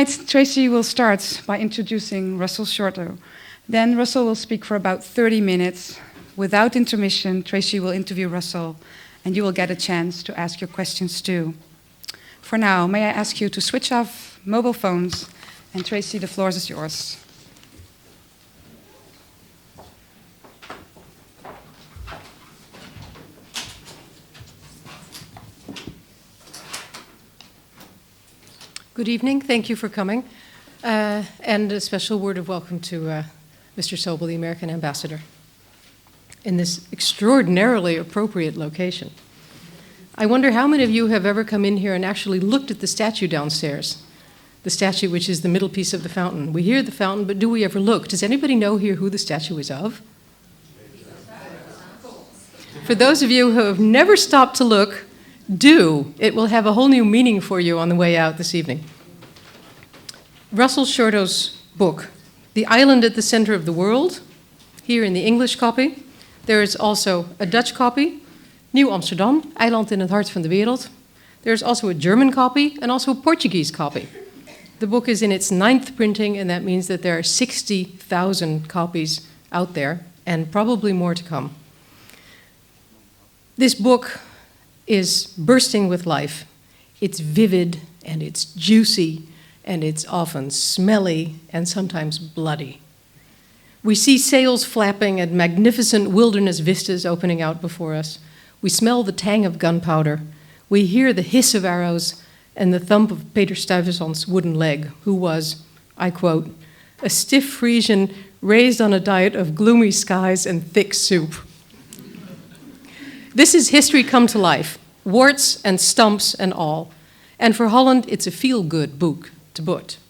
Tonight, Tracy will start by introducing Russell Shorto. Then Russell will speak for about 30 minutes. Without intermission, Tracy will interview Russell, and you will get a chance to ask your questions too. For now, may I ask you to switch off mobile phones, and Tracy, the floor is yours. Good evening. Thank you for coming. And a special word of welcome to Mr. Sobel, the American ambassador, in this extraordinarily appropriate location. I wonder how many of you have ever come in here and actually looked at the statue downstairs, the statue which is the middle piece of the fountain. We hear the fountain, but do we ever look? Does anybody know here who the statue is of? For those of you who have never stopped to look, do. It will have a whole new meaning for you on the way out this evening. Russell Shorto's book, The Island at the Center of the World, here in the English copy. There is also a Dutch copy, Nieuw Amsterdam, Eiland in het hart van de wereld. There's also a German copy and also a Portuguese copy. The book is in its 9th printing, and that means that there are 60,000 copies out there, and probably more to come. This book is bursting with life. It's vivid, and it's juicy, and it's often smelly, and sometimes bloody. We see sails flapping and magnificent wilderness vistas opening out before us. We smell the tang of gunpowder. We hear the hiss of arrows and the thump of Peter Stuyvesant's wooden leg, who was, I quote, a stiff Frisian raised on a diet of gloomy skies and thick soup. This is history come to life, warts and stumps and all. And for Holland, it's a feel-good book to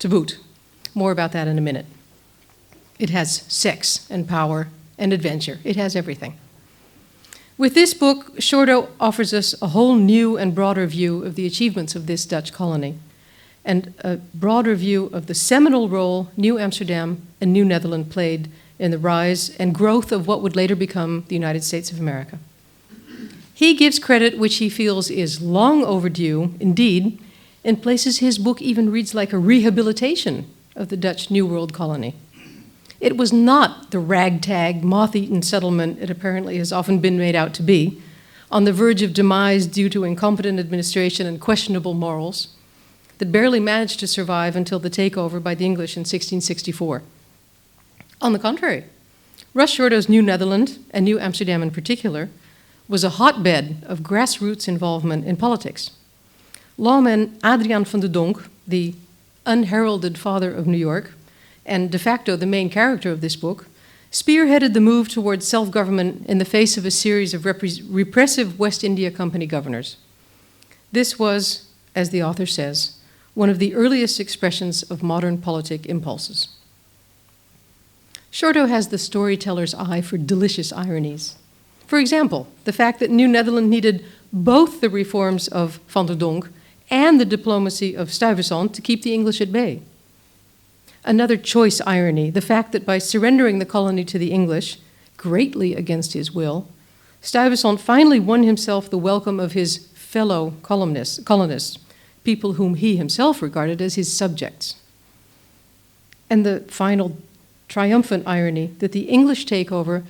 boot. More about that in a minute. It has sex and power and adventure. It has everything. With this book, Shorto offers us a whole new and broader view of the achievements of this Dutch colony, and a broader view of the seminal role New Amsterdam and New Netherland played in the rise and growth of what would later become the United States of America. He gives credit which he feels is long overdue. Indeed, in places his book even reads like a rehabilitation of the Dutch New World colony. It was not the ragtag, moth-eaten settlement it apparently has often been made out to be, on the verge of demise due to incompetent administration and questionable morals, that barely managed to survive until the takeover by the English in 1664. On the contrary, Russ Shorto's New Netherland, and New Amsterdam in particular, was a hotbed of grassroots involvement in politics. Lawman Adriaan van der Donck, the unheralded father of New York, and de facto the main character of this book, spearheaded the move towards self-government in the face of a series of repressive West India Company governors. This was, as the author says, one of the earliest expressions of modern politic impulses. Shorto has the storyteller's eye for delicious ironies. For example, the fact that New Netherland needed both the reforms of Van der Donck and the diplomacy of Stuyvesant to keep the English at bay. Another choice irony, the fact that by surrendering the colony to the English, greatly against his will, Stuyvesant finally won himself the welcome of his fellow colonists, people whom he himself regarded as his subjects. And the final triumphant irony that the English takeover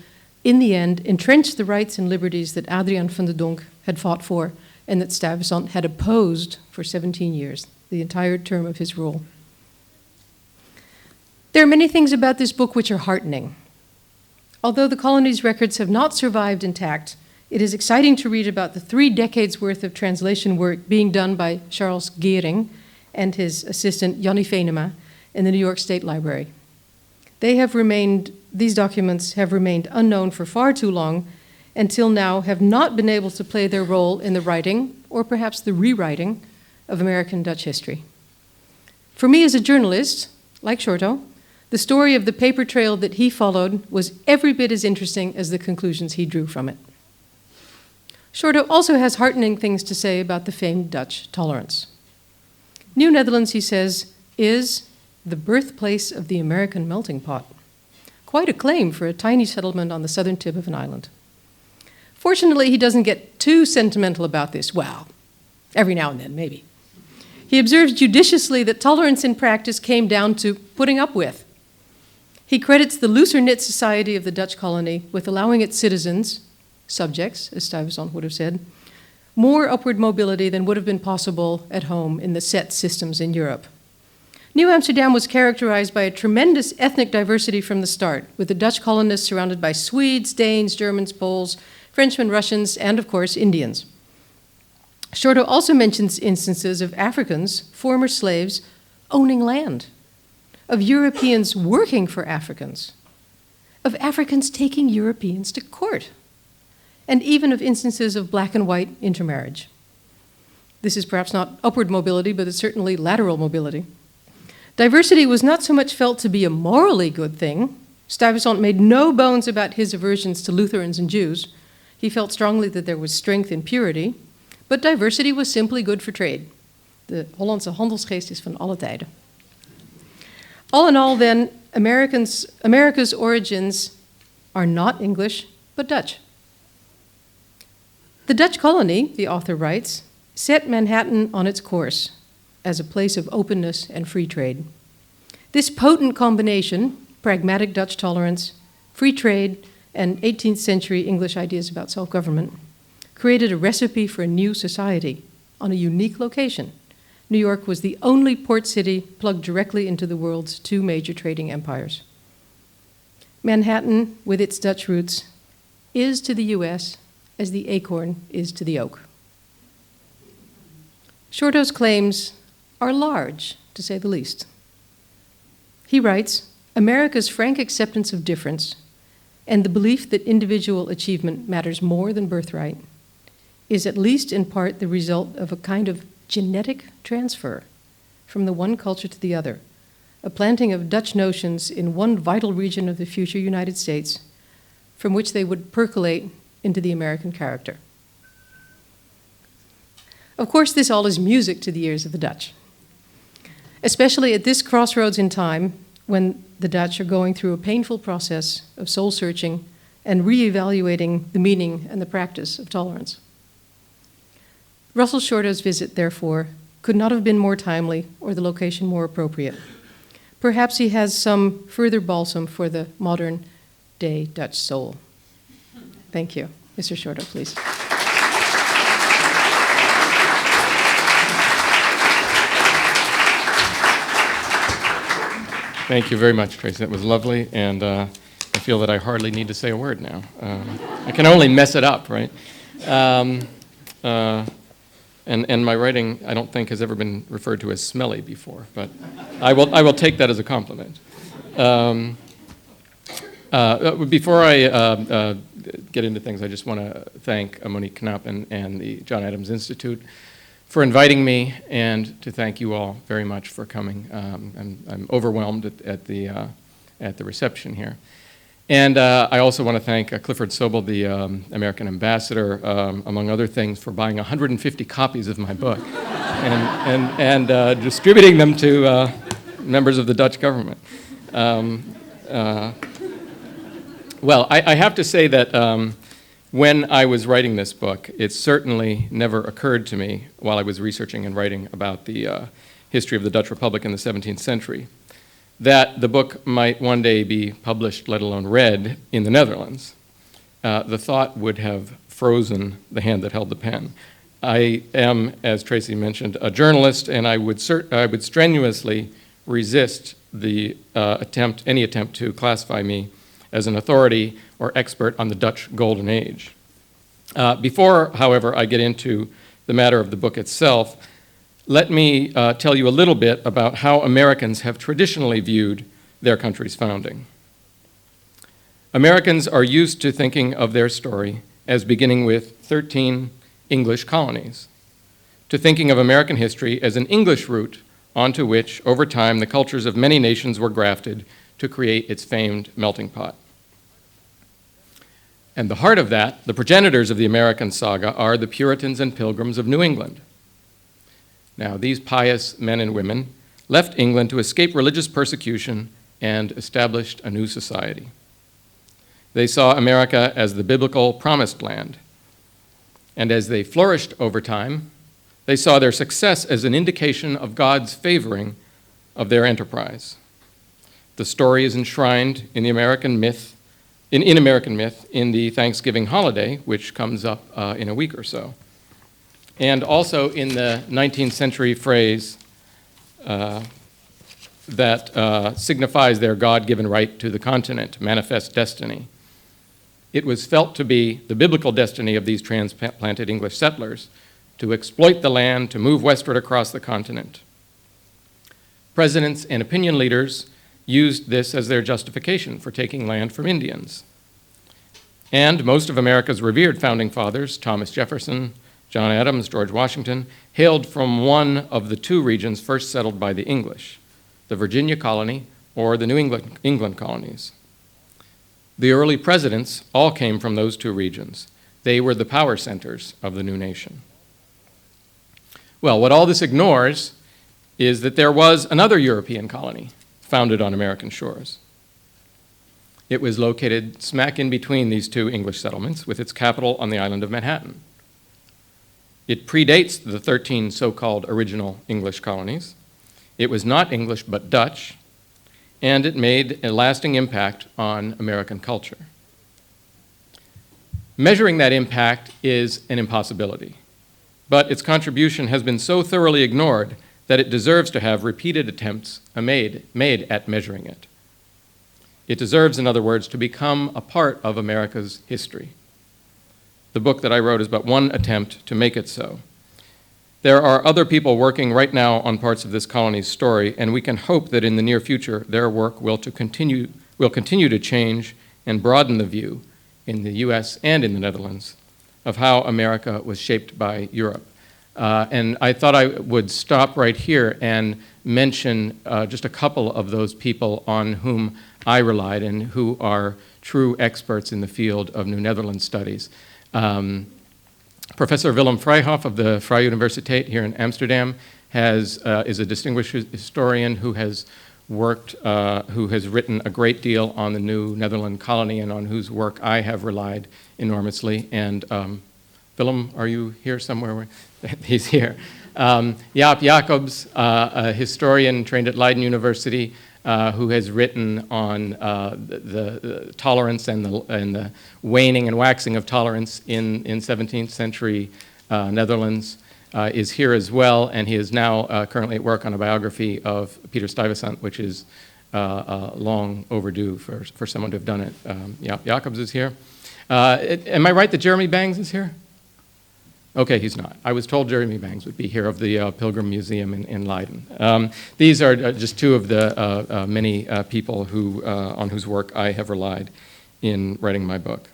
in the end entrenched the rights and liberties that Adriaan van der Donck had fought for and that Stuyvesant had opposed for 17 years, the entire term of his rule. There are many things about this book which are heartening. Although the colony's records have not survived intact, it is exciting to read about the 3 decades worth of translation work being done by Charles Gering and his assistant Jannie Venema in the New York State Library. These documents have remained unknown for far too long, until now have not been able to play their role in the writing, or perhaps the rewriting, of American Dutch history. For me as a journalist, like Shorto, the story of the paper trail that he followed was every bit as interesting as the conclusions he drew from it. Shorto also has heartening things to say about the famed Dutch tolerance. New Netherlands, he says, is the birthplace of the American melting pot. Quite a claim for a tiny settlement on the southern tip of an island. Fortunately, he doesn't get too sentimental about this. Well, every now and then, maybe. He observes judiciously that tolerance in practice came down to putting up with. He credits the looser-knit society of the Dutch colony with allowing its citizens, subjects, as Stuyvesant would have said, more upward mobility than would have been possible at home in the set systems in Europe. New Amsterdam was characterized by a tremendous ethnic diversity from the start, with the Dutch colonists surrounded by Swedes, Danes, Germans, Poles, Frenchmen, Russians, and of course, Indians. Shorto also mentions instances of Africans, former slaves, owning land, of Europeans working for Africans, of Africans taking Europeans to court, and even of instances of black and white intermarriage. This is perhaps not upward mobility, but it's certainly lateral mobility. Diversity was not so much felt to be a morally good thing. Stuyvesant made no bones about his aversions to Lutherans and Jews. He felt strongly that there was strength in purity, but diversity was simply good for trade. De Hollandse handelsgeest is van alle tijden. All in all, then, America's origins are not English, but Dutch. The Dutch colony, the author writes, set Manhattan on its course as a place of openness and free trade. This potent combination, pragmatic Dutch tolerance, free trade, and 18th century English ideas about self-government, created a recipe for a new society on a unique location. New York was the only port city plugged directly into the world's two major trading empires. Manhattan, with its Dutch roots, is to the US as the acorn is to the oak. Shorto's claims are large, to say the least. He writes, America's frank acceptance of difference and the belief that individual achievement matters more than birthright is at least in part the result of a kind of genetic transfer from the one culture to the other, a planting of Dutch notions in one vital region of the future United States from which they would percolate into the American character. Of course, this all is music to the ears of the Dutch, especially at this crossroads in time when the Dutch are going through a painful process of soul-searching and re-evaluating the meaning and the practice of tolerance. Russell Shorto's visit, therefore, could not have been more timely or the location more appropriate. Perhaps he has some further balsam for the modern-day Dutch soul. Thank you. Mr. Shorto, please. Thank you very much, Tracy. That was lovely, and I feel that I hardly need to say a word now. I can only mess it up, right? And my writing, I don't think, has ever been referred to as smelly before, but I will take that as a compliment. Before I get into things, I just want to thank Monique Knapp and the John Adams Institute for inviting me, and to thank you all very much for coming. I'm overwhelmed at the reception here. And I also want to thank Clifford Sobel, the American ambassador, among other things, for buying 150 copies of my book and distributing them to members of the Dutch government. Well, I have to say that when I was writing this book, it certainly never occurred to me while I was researching and writing about the history of the Dutch Republic in the 17th century that the book might one day be published, let alone read, in the Netherlands. The thought would have frozen the hand that held the pen. I am, as Tracy mentioned, a journalist, and I would strenuously resist the any attempt to classify me as an authority or expert on the Dutch Golden Age. Before, however, I get into the matter of the book itself, let me tell you a little bit about how Americans have traditionally viewed their country's founding. Americans are used to thinking of their story as beginning with 13 English colonies, to thinking of American history as an English root onto which, over time, the cultures of many nations were grafted to create its famed melting pot. And the heart of that, the progenitors of the American saga, are the Puritans and Pilgrims of New England. Now, these pious men and women left England to escape religious persecution and established a new society. They saw America as the biblical promised land. And as they flourished over time, They saw their success as an indication of God's favoring of their enterprise. The story is enshrined in the American myth, in American myth, in the Thanksgiving holiday, which comes up in a week or so, and also in the 19th century phrase that signifies their God-given right to the continent, manifest destiny. It was felt to be the biblical destiny of these transplanted English settlers to exploit the land, to move westward across the continent. Presidents and opinion leaders used this as their justification for taking land from Indians. And most of America's revered founding fathers, Thomas Jefferson, John Adams, George Washington, hailed from one of the two regions first settled by the English, the Virginia colony or the New England colonies. The early presidents all came from those two regions. They were the power centers of the new nation. Well, what all this ignores is that there was another European colony founded on American shores. It was located smack in between these two English settlements, with its capital on the island of Manhattan. It predates the 13 so-called original English colonies. It was not English but Dutch, and it made a lasting impact on American culture. Measuring that impact is an impossibility, but its contribution has been so thoroughly ignored that it deserves to have repeated attempts made at measuring it. It deserves, in other words, to become a part of America's history. The book that I wrote is but one attempt to make it so. There are other people working right now on parts of this colony's story, and we can hope that in the near future their work will continue to change and broaden the view in the US and in the Netherlands of how America was shaped by Europe. And I thought I would stop right here and mention just a couple of those people on whom I relied and who are true experts in the field of New Netherlands studies. Professor Willem Vrijhoff of the Vrije Universiteit here in Amsterdam is a distinguished historian who has written a great deal on the New Netherland colony and on whose work I have relied enormously. And Willem, are you here somewhere? He's here. Jaap Jacobs, a historian trained at Leiden University, who has written on the tolerance and the waning and waxing of tolerance in 17th century Netherlands, is here as well, and he is now currently at work on a biography of Peter Stuyvesant, which is long overdue for someone to have done it. Jaap Jacobs is here. Am I right that Jeremy Bangs is here? Okay, he's not. I was told Jeremy Bangs would be here of the Pilgrim Museum in Leiden. These are just two of the many people on whose work I have relied in writing my book.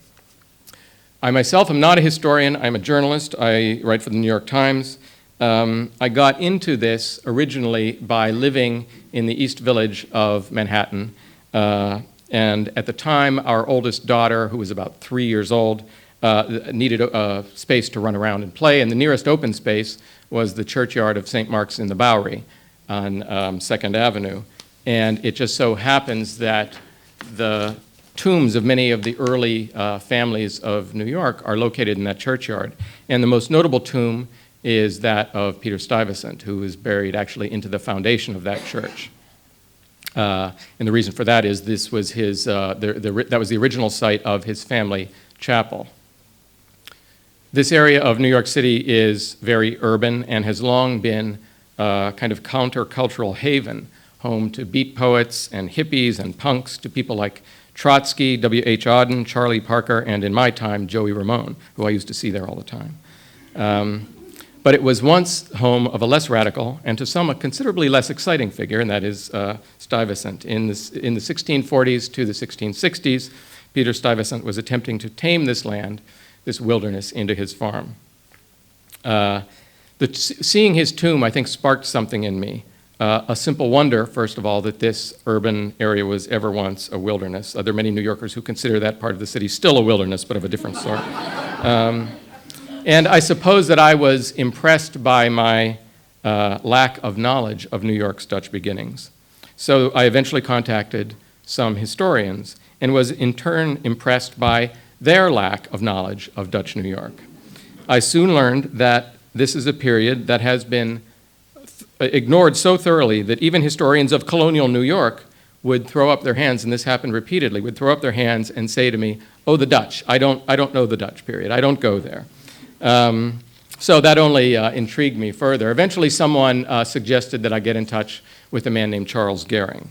I myself am not a historian. I'm a journalist. I write for the New York Times. I got into this originally by living in the East Village of Manhattan. And at the time, our oldest daughter, who was about 3 years old, needed a space to run around and play, and the nearest open space was the churchyard of St. Mark's in the Bowery on 2nd Avenue. And it just so happens that the tombs of many of the early families of New York are located in that churchyard. And the most notable tomb is that of Peter Stuyvesant, who was buried actually into the foundation of that church. And the reason for that is this was his, that was the original site of his family chapel. This area of New York City is very urban and has long been a kind of countercultural haven, home to beat poets and hippies and punks, to people like Trotsky, W.H. Auden, Charlie Parker, and in my time, Joey Ramone, who I used to see there all the time. But it was once home of a less radical and to some a considerably less exciting figure, and that is Stuyvesant. In the 1640s to the 1660s, Peter Stuyvesant was attempting to tame this land, this wilderness, into his farm. Seeing his tomb, I think, sparked something in me. A simple wonder, first of all, that this urban area was ever once a wilderness. There are many New Yorkers who consider that part of the city still a wilderness, but of a different sort. And I suppose that I was impressed by my lack of knowledge of New York's Dutch beginnings. So I eventually contacted some historians and was in turn impressed by their lack of knowledge of Dutch New York. I soon learned that this is a period that has been ignored so thoroughly that even historians of colonial New York would throw up their hands, and this happened repeatedly, would throw up their hands and say to me, "Oh, the Dutch. I don't know the Dutch period. I don't go there." So that only intrigued me further. Eventually, someone suggested that I get in touch with a man named Charles Gehring.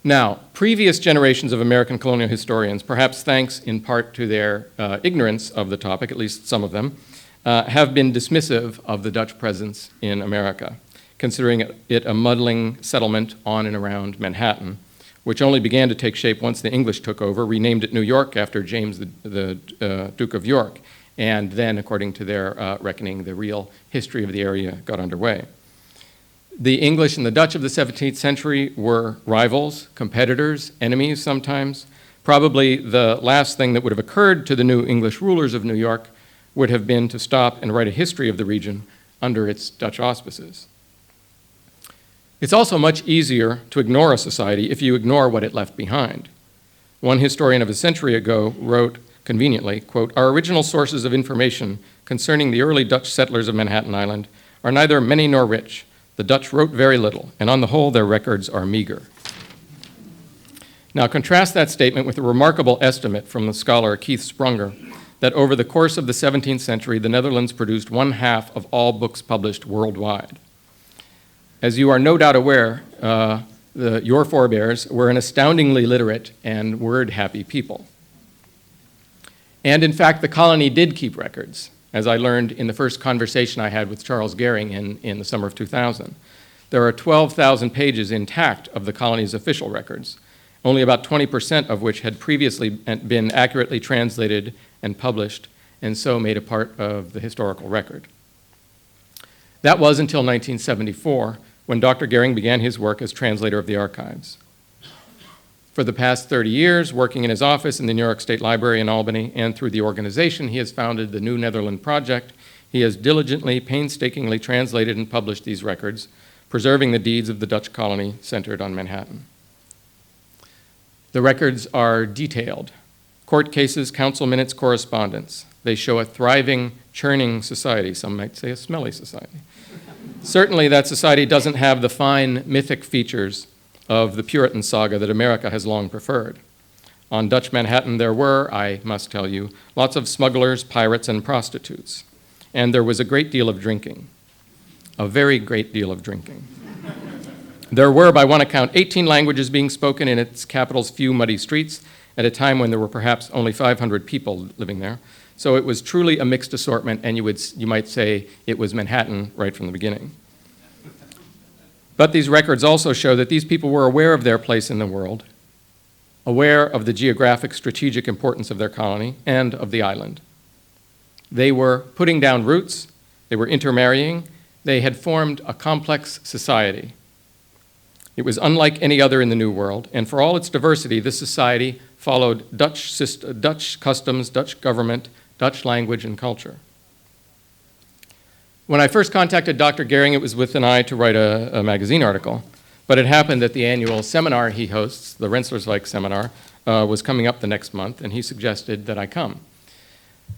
Now, previous generations of American colonial historians, perhaps thanks in part to their ignorance of the topic, at least some of them, have been dismissive of the Dutch presence in America, considering it a muddling settlement on and around Manhattan, which only began to take shape once the English took over, renamed it New York after James the Duke of York, and then, according to their reckoning, the real history of the area got underway. The English and the Dutch of the 17th century were rivals, competitors, enemies sometimes. Probably the last thing that would have occurred to the new English rulers of New York would have been to stop and write a history of the region under its Dutch auspices. It's also much easier to ignore a society if you ignore what it left behind. One historian of a century ago wrote conveniently, quote, "Our original sources of information concerning the early Dutch settlers of Manhattan Island are neither many nor rich. The Dutch wrote very little, and on the whole, their records are meager." Now, contrast that statement with a remarkable estimate from the scholar Keith Sprunger that over the course of the 17th century, the Netherlands produced 1/2 of all books published worldwide. As you are no doubt aware, your forebears were an astoundingly literate and word-happy people. And in fact, the colony did keep records, as I learned in the first conversation I had with Charles Gehring in the summer of 2000. There are 12,000 pages intact of the colony's official records, only about 20% of which had previously been accurately translated and published, and so made a part of the historical record. That was until 1974, when Dr. Gehring began his work as translator of the archives. For the past 30 years, working in his office in the New York State Library in Albany and through the organization he has founded, the New Netherland Project, he has diligently, painstakingly translated and published these records, preserving the deeds of the Dutch colony centered on Manhattan. The records are detailed. Court cases, council minutes, correspondence. They show a thriving, churning society, some might say a smelly society. Certainly that society doesn't have the fine mythic features of the Puritan saga that America has long preferred. On Dutch Manhattan there were, I must tell you, lots of smugglers, pirates, and prostitutes. And there was a great deal of drinking, a very great deal of drinking. There were, by one account, 18 languages being spoken in its capital's few muddy streets at a time when there were perhaps only 500 people living there. So it was truly a mixed assortment, and you might say it was Manhattan right from the beginning. But these records also show that these people were aware of their place in the world, aware of the geographic strategic importance of their colony and of the island. They were putting down roots, they were intermarrying, they had formed a complex society. It was unlike any other in the New World, and for all its diversity, this society followed Dutch customs, Dutch government, Dutch language, and culture. When I first contacted Dr. Gehring, it was with an eye to write a magazine article, but it happened that the annual seminar he hosts, the Rensselaerswijk seminar, was coming up the next month, and he suggested that I come.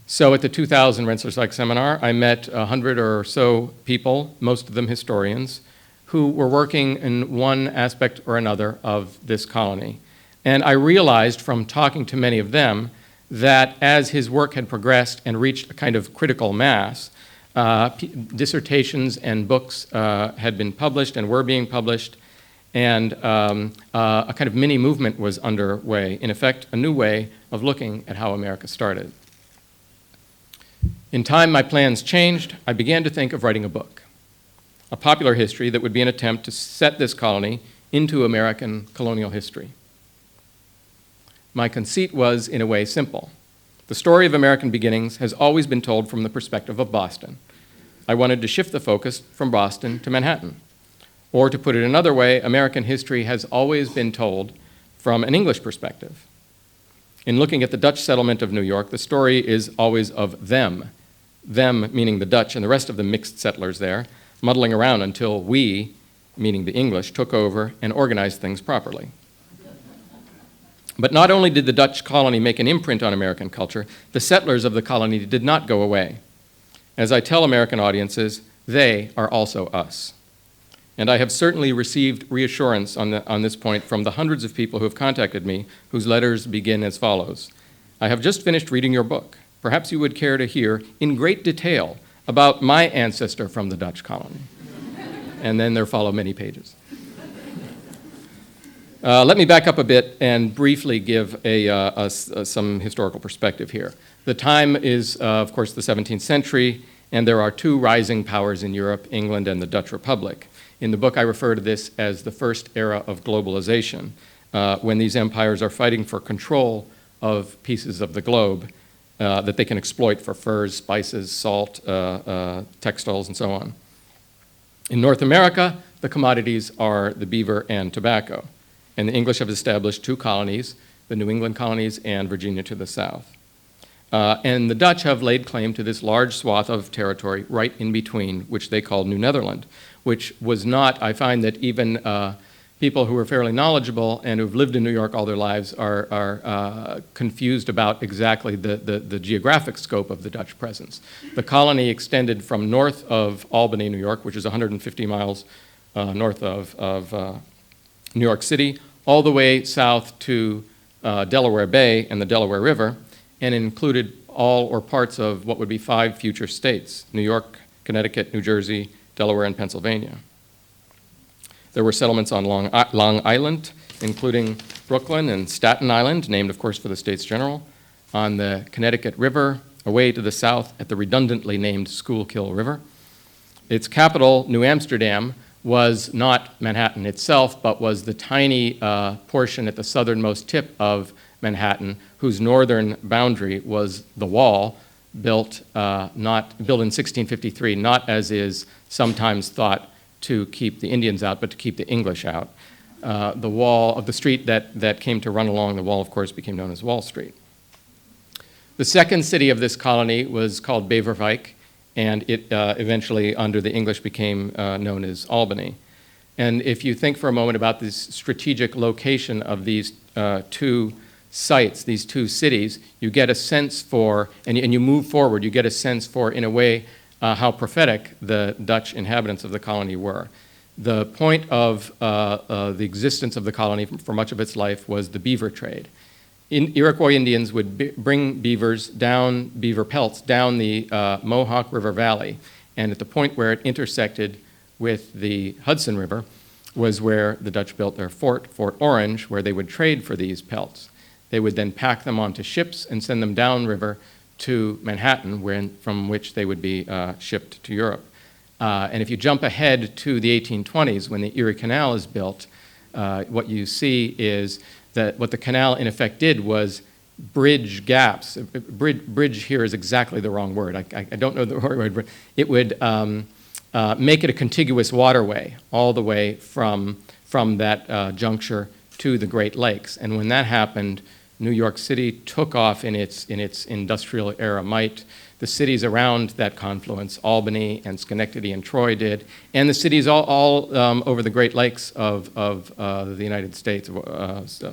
So at the 2000 Rensselaerswijk seminar, I met 100 or so people, most of them historians, who were working in one aspect or another of this colony. And I realized from talking to many of them that as his work had progressed and reached a kind of critical mass, dissertations and books had been published and were being published, and a kind of mini movement was underway. In effect, a new way of looking at how America started. In time, my plans changed. I began to think of writing a book, a popular history that would be an attempt to set this colony into American colonial history. My conceit was, in a way, simple. The story of American beginnings has always been told from the perspective of Boston. I wanted to shift the focus from Boston to Manhattan. Or to put it another way, American history has always been told from an English perspective. In looking at the Dutch settlement of New York, the story is always of them meaning the Dutch and the rest of the mixed settlers there, muddling around until we, meaning the English, took over and organized things properly. But not only did the Dutch colony make an imprint on American culture, the settlers of the colony did not go away. As I tell American audiences, they are also us. And I have certainly received reassurance on this point from the hundreds of people who have contacted me, whose letters begin as follows. I have just finished reading your book. Perhaps you would care to hear in great detail about my ancestor from the Dutch colony. And then there follow many pages. Let me back up a bit and briefly give some historical perspective here. The time is, of course, the 17th century, and there are two rising powers in Europe, England and the Dutch Republic. In the book, I refer to this as the first era of globalization, when these empires are fighting for control of pieces of the globe that they can exploit for furs, spices, salt, textiles, and so on. In North America, the commodities are the beaver and tobacco. And the English have established two colonies, the New England colonies and Virginia to the south. And the Dutch have laid claim to this large swath of territory right in between, which they called New Netherland, which was not, I find that even people who are fairly knowledgeable and who've lived in New York all their lives are confused about exactly the geographic scope of the Dutch presence. The colony extended from north of Albany, New York, which is 150 miles north of New York City, all the way south to Delaware Bay and the Delaware River, and included all or parts of what would be 5 future states: New York, Connecticut, New Jersey, Delaware, and Pennsylvania. There were settlements on Long Island, including Brooklyn and Staten Island, named, of course, for the States General, on the Connecticut River, away to the south at the redundantly named Schuylkill River. Its capital, New Amsterdam, was not Manhattan itself, but was the tiny portion at the southernmost tip of Manhattan, whose northern boundary was the wall, built in 1653, not as is sometimes thought to keep the Indians out, but to keep the English out. The wall of the street that came to run along the wall, of course, became known as Wall Street. The second city of this colony was called Beverwijk, and it eventually, under the English, became known as Albany. And if you think for a moment about this strategic location of these two sites, these two cities, you get a sense for, and you move forward, you get a sense for, in a way, how prophetic the Dutch inhabitants of the colony were. The point of the existence of the colony for much of its life was the beaver trade. Iroquois Indians would bring beaver pelts down the Mohawk River Valley, and at the point where it intersected with the Hudson River was where the Dutch built their fort, Fort Orange, where they would trade for these pelts. They would then pack them onto ships and send them downriver to Manhattan, from which they would be shipped to Europe. And if you jump ahead to the 1820s, when the Erie Canal is built, what you see is that what the canal in effect did was bridge gaps. Bridge here is exactly the wrong word. I don't know the word, but it would make it a contiguous waterway all the way from that juncture to the Great Lakes. And when that happened, New York City took off in its industrial era might. The cities around that confluence, Albany and Schenectady and Troy did, and the cities all over the Great Lakes of the United States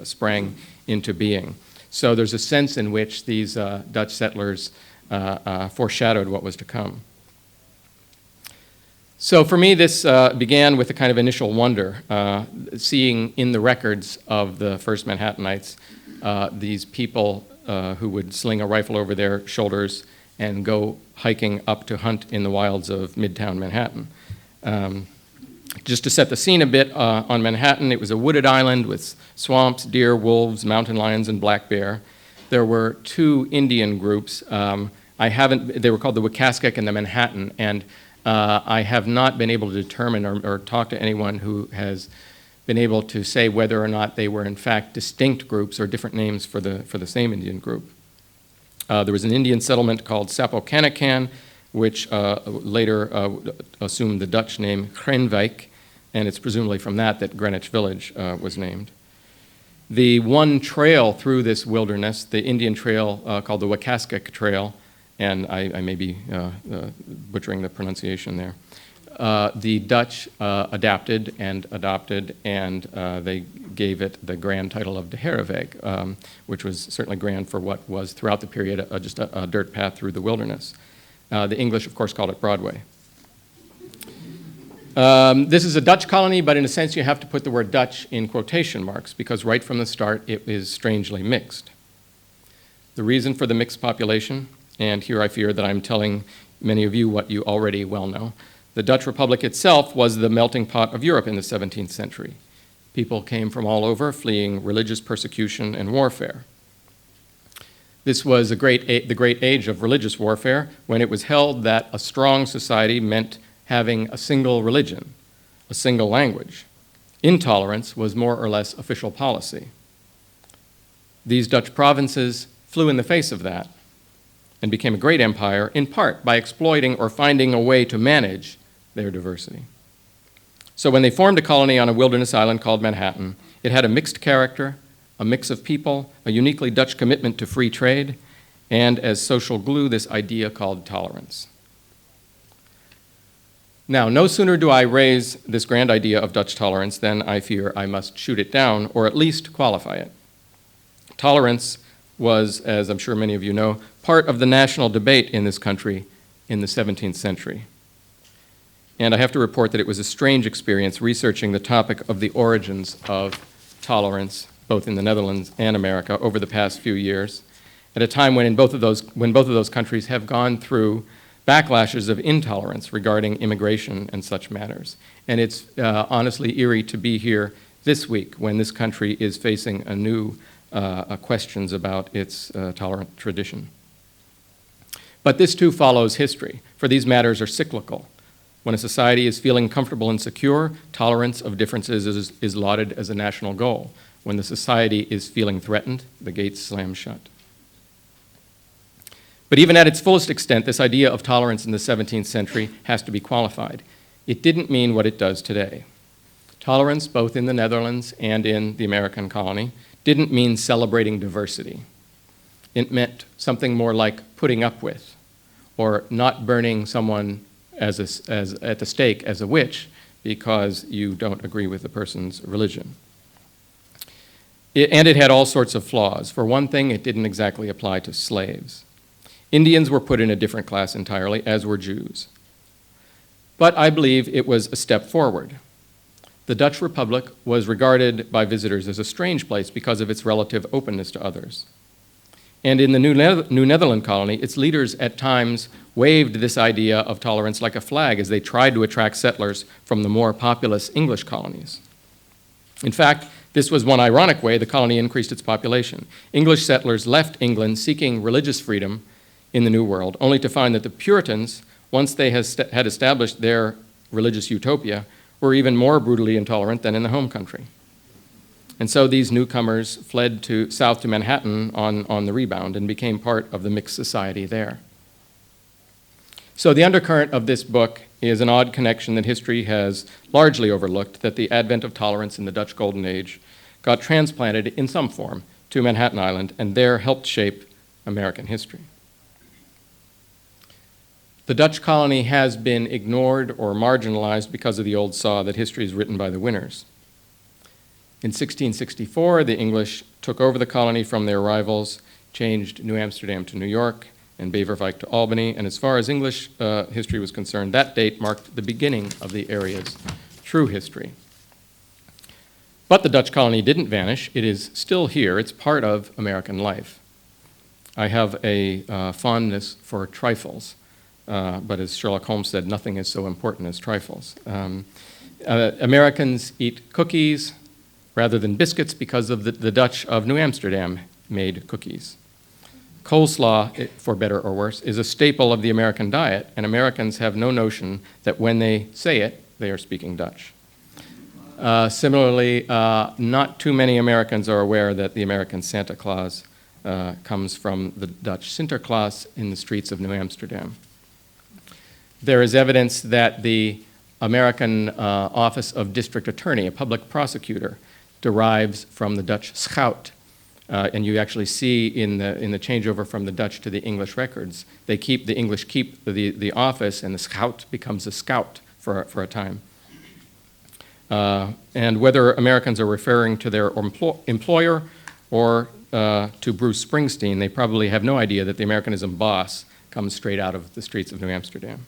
sprang into being. So there's a sense in which these Dutch settlers foreshadowed what was to come. So for me, this began with a kind of initial wonder, seeing in the records of the first Manhattanites these people who would sling a rifle over their shoulders and go hiking up to hunt in the wilds of Midtown Manhattan. Just to set the scene a bit, on Manhattan, it was a wooded island with swamps, deer, wolves, mountain lions, and black bear. There were 2 Indian groups. They were called the Wakaskek and the Manhattan, and I have not been able to determine or talk to anyone who has been able to say whether or not they were in fact distinct groups or different names for the same Indian group. There was an Indian settlement called Sapokanakan, which later assumed the Dutch name Greenwijk, and it's presumably from that Greenwich Village was named. The one trail through this wilderness, the Indian trail called the Wakaskek Trail, and I may be butchering the pronunciation there, the Dutch adapted and adopted, and they gave it the grand title of de Hereweg, which was certainly grand for what was throughout the period just a dirt path through the wilderness. The English, of course, called it Broadway. This is a Dutch colony, but in a sense you have to put the word Dutch in quotation marks because right from the start it is strangely mixed. The reason for the mixed population, and here I fear that I'm telling many of you what you already well know, the Dutch Republic itself was the melting pot of Europe in the 17th century. People came from all over fleeing religious persecution and warfare. This was the great age of religious warfare when it was held that a strong society meant having a single religion, a single language. Intolerance was more or less official policy. These Dutch provinces flew in the face of that and became a great empire, in part by exploiting or finding a way to manage their diversity. So when they formed a colony on a wilderness island called Manhattan, it had a mixed character, a mix of people, a uniquely Dutch commitment to free trade, and as social glue, this idea called tolerance. Now, no sooner do I raise this grand idea of Dutch tolerance than I fear I must shoot it down, or at least qualify it. Tolerance was, as I'm sure many of you know, part of the national debate in this country in the 17th century. And I have to report that it was a strange experience researching the topic of the origins of tolerance, both in the Netherlands and America, over the past few years, at a time when both of those countries have gone through backlashes of intolerance regarding immigration and such matters. And it's honestly eerie to be here this week when this country is facing a new questions about its tolerant tradition. But this too follows history, for these matters are cyclical. When a society is feeling comfortable and secure, tolerance of differences is lauded as a national goal. When the society is feeling threatened, the gates slam shut. But even at its fullest extent, this idea of tolerance in the 17th century has to be qualified. It didn't mean what it does today. Tolerance, both in the Netherlands and in the American colony, didn't mean celebrating diversity. It meant something more like putting up with, or not burning someone at the stake as a witch because you don't agree with the person's religion. And it had all sorts of flaws. For one thing, it didn't exactly apply to slaves. Indians were put in a different class entirely, as were Jews. But I believe it was a step forward. The Dutch Republic was regarded by visitors as a strange place because of its relative openness to others. And in the New Netherland colony, its leaders at times waved this idea of tolerance like a flag as they tried to attract settlers from the more populous English colonies. In fact, this was one ironic way the colony increased its population. English settlers left England seeking religious freedom in the New World, only to find that the Puritans, once they had established their religious utopia, were even more brutally intolerant than in the home country. And so these newcomers fled south to Manhattan on the rebound and became part of the mixed society there. So the undercurrent of this book is an odd connection that history has largely overlooked, that the advent of tolerance in the Dutch Golden Age got transplanted in some form to Manhattan Island and there helped shape American history. The Dutch colony has been ignored or marginalized because of the old saw that history is written by the winners. In 1664, the English took over the colony from their rivals, changed New Amsterdam to New York, and Beverwijk to Albany, and as far as English history was concerned, that date marked the beginning of the area's true history. But the Dutch colony didn't vanish. It is still here. It's part of American life. I have a fondness for trifles. But as Sherlock Holmes said, nothing is so important as trifles. Americans eat cookies rather than biscuits because of the Dutch of New Amsterdam made cookies. Coleslaw, for better or worse, is a staple of the American diet, and Americans have no notion that when they say it, they are speaking Dutch. Similarly, not too many Americans are aware that the American Santa Claus comes from the Dutch Sinterklaas in the streets of New Amsterdam. There is evidence that the American Office of District Attorney, a public prosecutor, derives from the Dutch schout. And you actually see in the changeover from the Dutch to the English records, the English keep the office, and the schout becomes a scout for a time. And whether Americans are referring to their employer or to Bruce Springsteen, they probably have no idea that the Americanism boss comes straight out of the streets of New Amsterdam.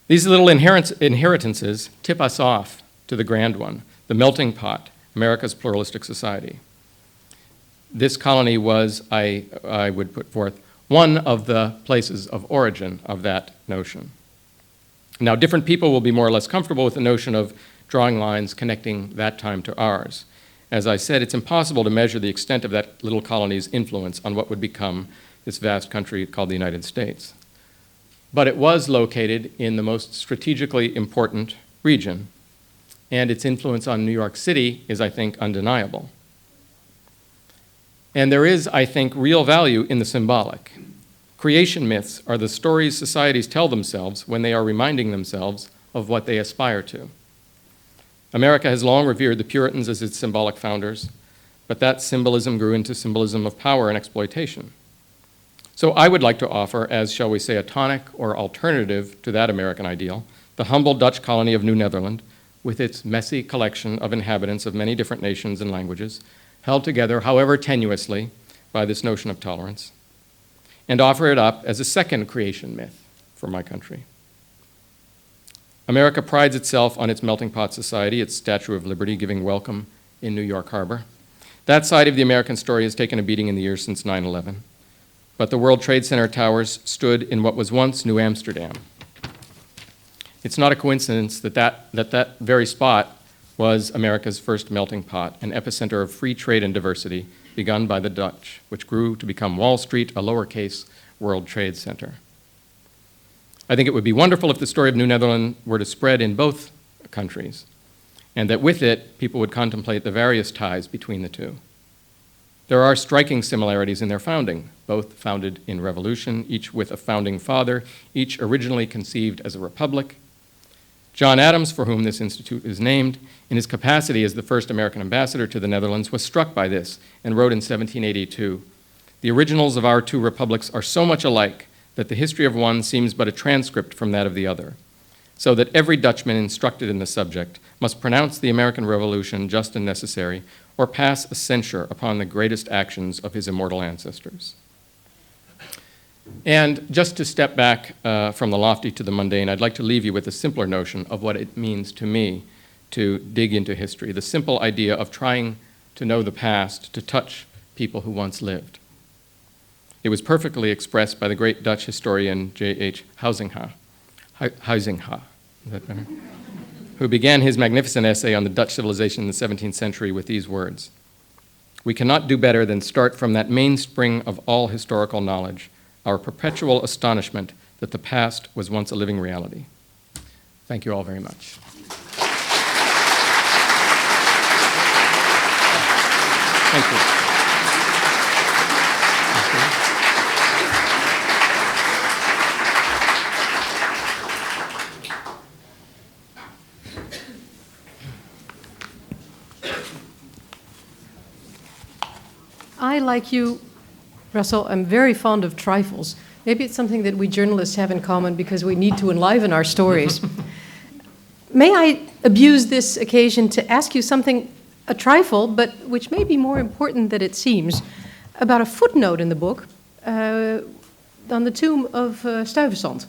These little inheritances tip us off to the grand one, the melting pot, America's pluralistic society. This colony was, I would put forth, one of the places of origin of that notion. Now, different people will be more or less comfortable with the notion of drawing lines connecting that time to ours. As I said, it's impossible to measure the extent of that little colony's influence on what would become this vast country called the United States. But it was located in the most strategically important region, and its influence on New York City is, I think, undeniable. And there is, I think, real value in the symbolic. Creation myths are the stories societies tell themselves when they are reminding themselves of what they aspire to. America has long revered the Puritans as its symbolic founders, but that symbolism grew into symbolism of power and exploitation. So I would like to offer, as shall we say, a tonic or alternative to that American ideal, the humble Dutch colony of New Netherland, with its messy collection of inhabitants of many different nations and languages, held together, however tenuously, by this notion of tolerance, and offer it up as a second creation myth for my country. America prides itself on its melting pot society, its Statue of Liberty giving welcome in New York Harbor. That side of the American story has taken a beating in the years since 9/11. But the World Trade Center towers stood in what was once New Amsterdam. It's not a coincidence that very spot was America's first melting pot, an epicenter of free trade and diversity begun by the Dutch, which grew to become Wall Street, a lowercase World Trade Center. I think it would be wonderful if the story of New Netherland were to spread in both countries, and that with it, people would contemplate the various ties between the two. There are striking similarities in their founding, both founded in revolution, each with a founding father, each originally conceived as a republic. John Adams, for whom this institute is named, in his capacity as the first American ambassador to the Netherlands, was struck by this and wrote in 1782, "The originals of our two republics are so much alike that the history of one seems but a transcript from that of the other, so that every Dutchman instructed in the subject must pronounce the American Revolution just and necessary, or pass a censure upon the greatest actions of his immortal ancestors." And just to step back from the lofty to the mundane, I'd like to leave you with a simpler notion of what it means to me to dig into history, the simple idea of trying to know the past, to touch people who once lived. It was perfectly expressed by the great Dutch historian J.H. Huizinga, is that better? Who began his magnificent essay on the Dutch civilization in the 17th century with these words: "We cannot do better than start from that mainspring of all historical knowledge, our perpetual astonishment that the past was once a living reality." Thank you all very much. Thank you. I, like you, Russell, am very fond of trifles. Maybe it's something that we journalists have in common because we need to enliven our stories. May I abuse this occasion to ask you something, a trifle, but which may be more important than it seems, about a footnote in the book on the tomb of Stuyvesant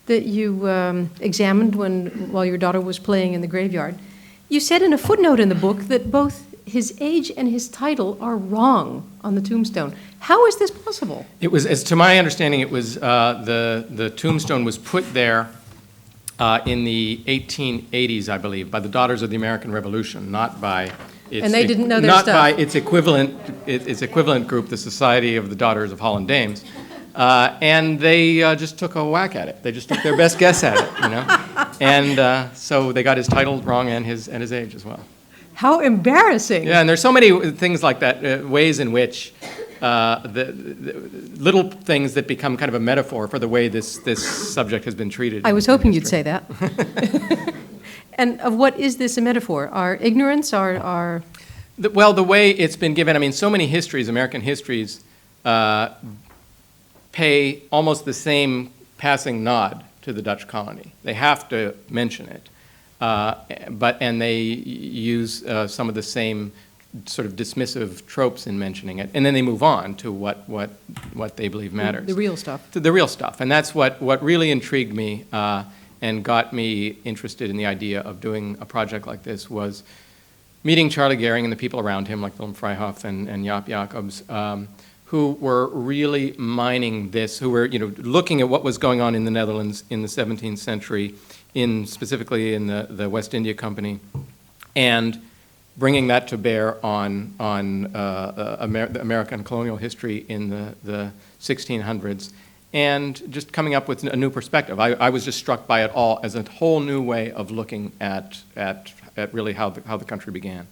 that you examined while your daughter was playing in the graveyard. You said in a footnote in the book that both his age and his title are wrong on the tombstone. How is this possible? It was, as to my understanding, it was the tombstone was put there in the 1880s, I believe, by the Daughters of the American Revolution, not by its, and they didn't know their not stuff. by its equivalent group, the Society of the Daughters of Holland Dames. And they just took a whack at it. They just took their best guess at it, you know. And so they got his title wrong and his age as well. How embarrassing. Yeah, and there's so many things like that, ways in which the little things that become kind of a metaphor for the way this subject has been treated. I was hoping you'd say that. And of what is this a metaphor? Our ignorance, our... Well, the way it's been given, I mean, so many histories, American histories, pay almost the same passing nod to the Dutch colony. They have to mention it. And they use some of the same sort of dismissive tropes in mentioning it, and then they move on to what they believe matters. The real stuff. The real stuff, and that's what really intrigued me and got me interested in the idea of doing a project like this, was meeting Charlie Gehring and the people around him, like Willem Vrijhof and Jaap Jacobs, who were really mining this, who were looking at what was going on in the Netherlands in the 17th century, specifically in the West India Company, and bringing that to bear on American colonial history in the 1600s, and just coming up with a new perspective. I was just struck by it all as a whole new way of looking at really how the country began.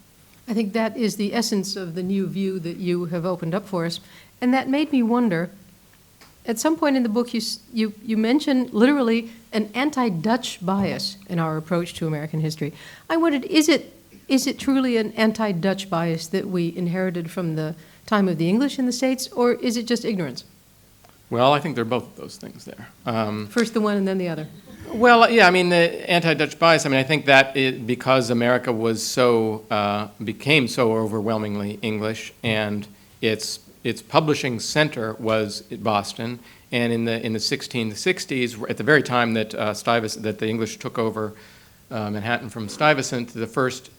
I think that is the essence of the new view that you have opened up for us. And that made me wonder, at some point in the book you mention literally an anti-Dutch bias in our approach to American history. I wondered, is it truly an anti-Dutch bias that we inherited from the time of the English in the States, or is it just ignorance? Well, I think they're both of those things there. First the one and then the other. Well, yeah, I mean, the anti-Dutch bias, I mean, I think that because America was became so overwhelmingly English, and its publishing center was Boston, and in the 1660s, at the very time that that the English took over Manhattan from Stuyvesant, the first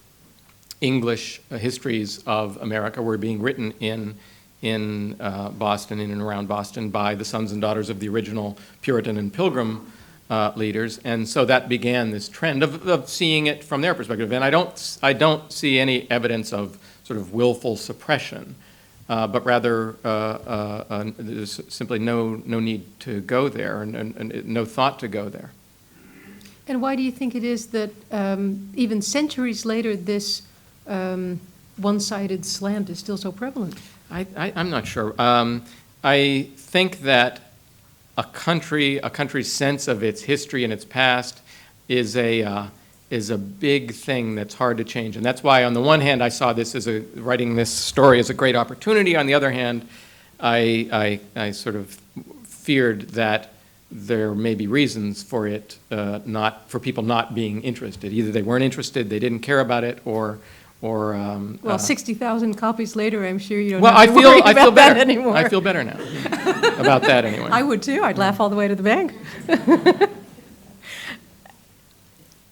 English histories of America were being written in Boston, in and around Boston, by the sons and daughters of the original Puritan and Pilgrim leaders, and so that began this trend of seeing it from their perspective. And I don't see any evidence of sort of willful suppression, but rather there's simply no need to go there, and no thought to go there. And why do you think it is that even centuries later this one-sided slant is still so prevalent? I'm not sure. I think that a country's sense of its history and its past is a big thing that's hard to change, and that's why, on the one hand, I saw this as writing this story as a great opportunity. On the other hand, I sort of feared that there may be reasons for it for people not being interested. Either they weren't interested, they didn't care about it, or 60,000 copies later, I'm sure you don't well, have to worry about that anymore. I feel better now about that anyway. I would too. I'd laugh all the way to the bank.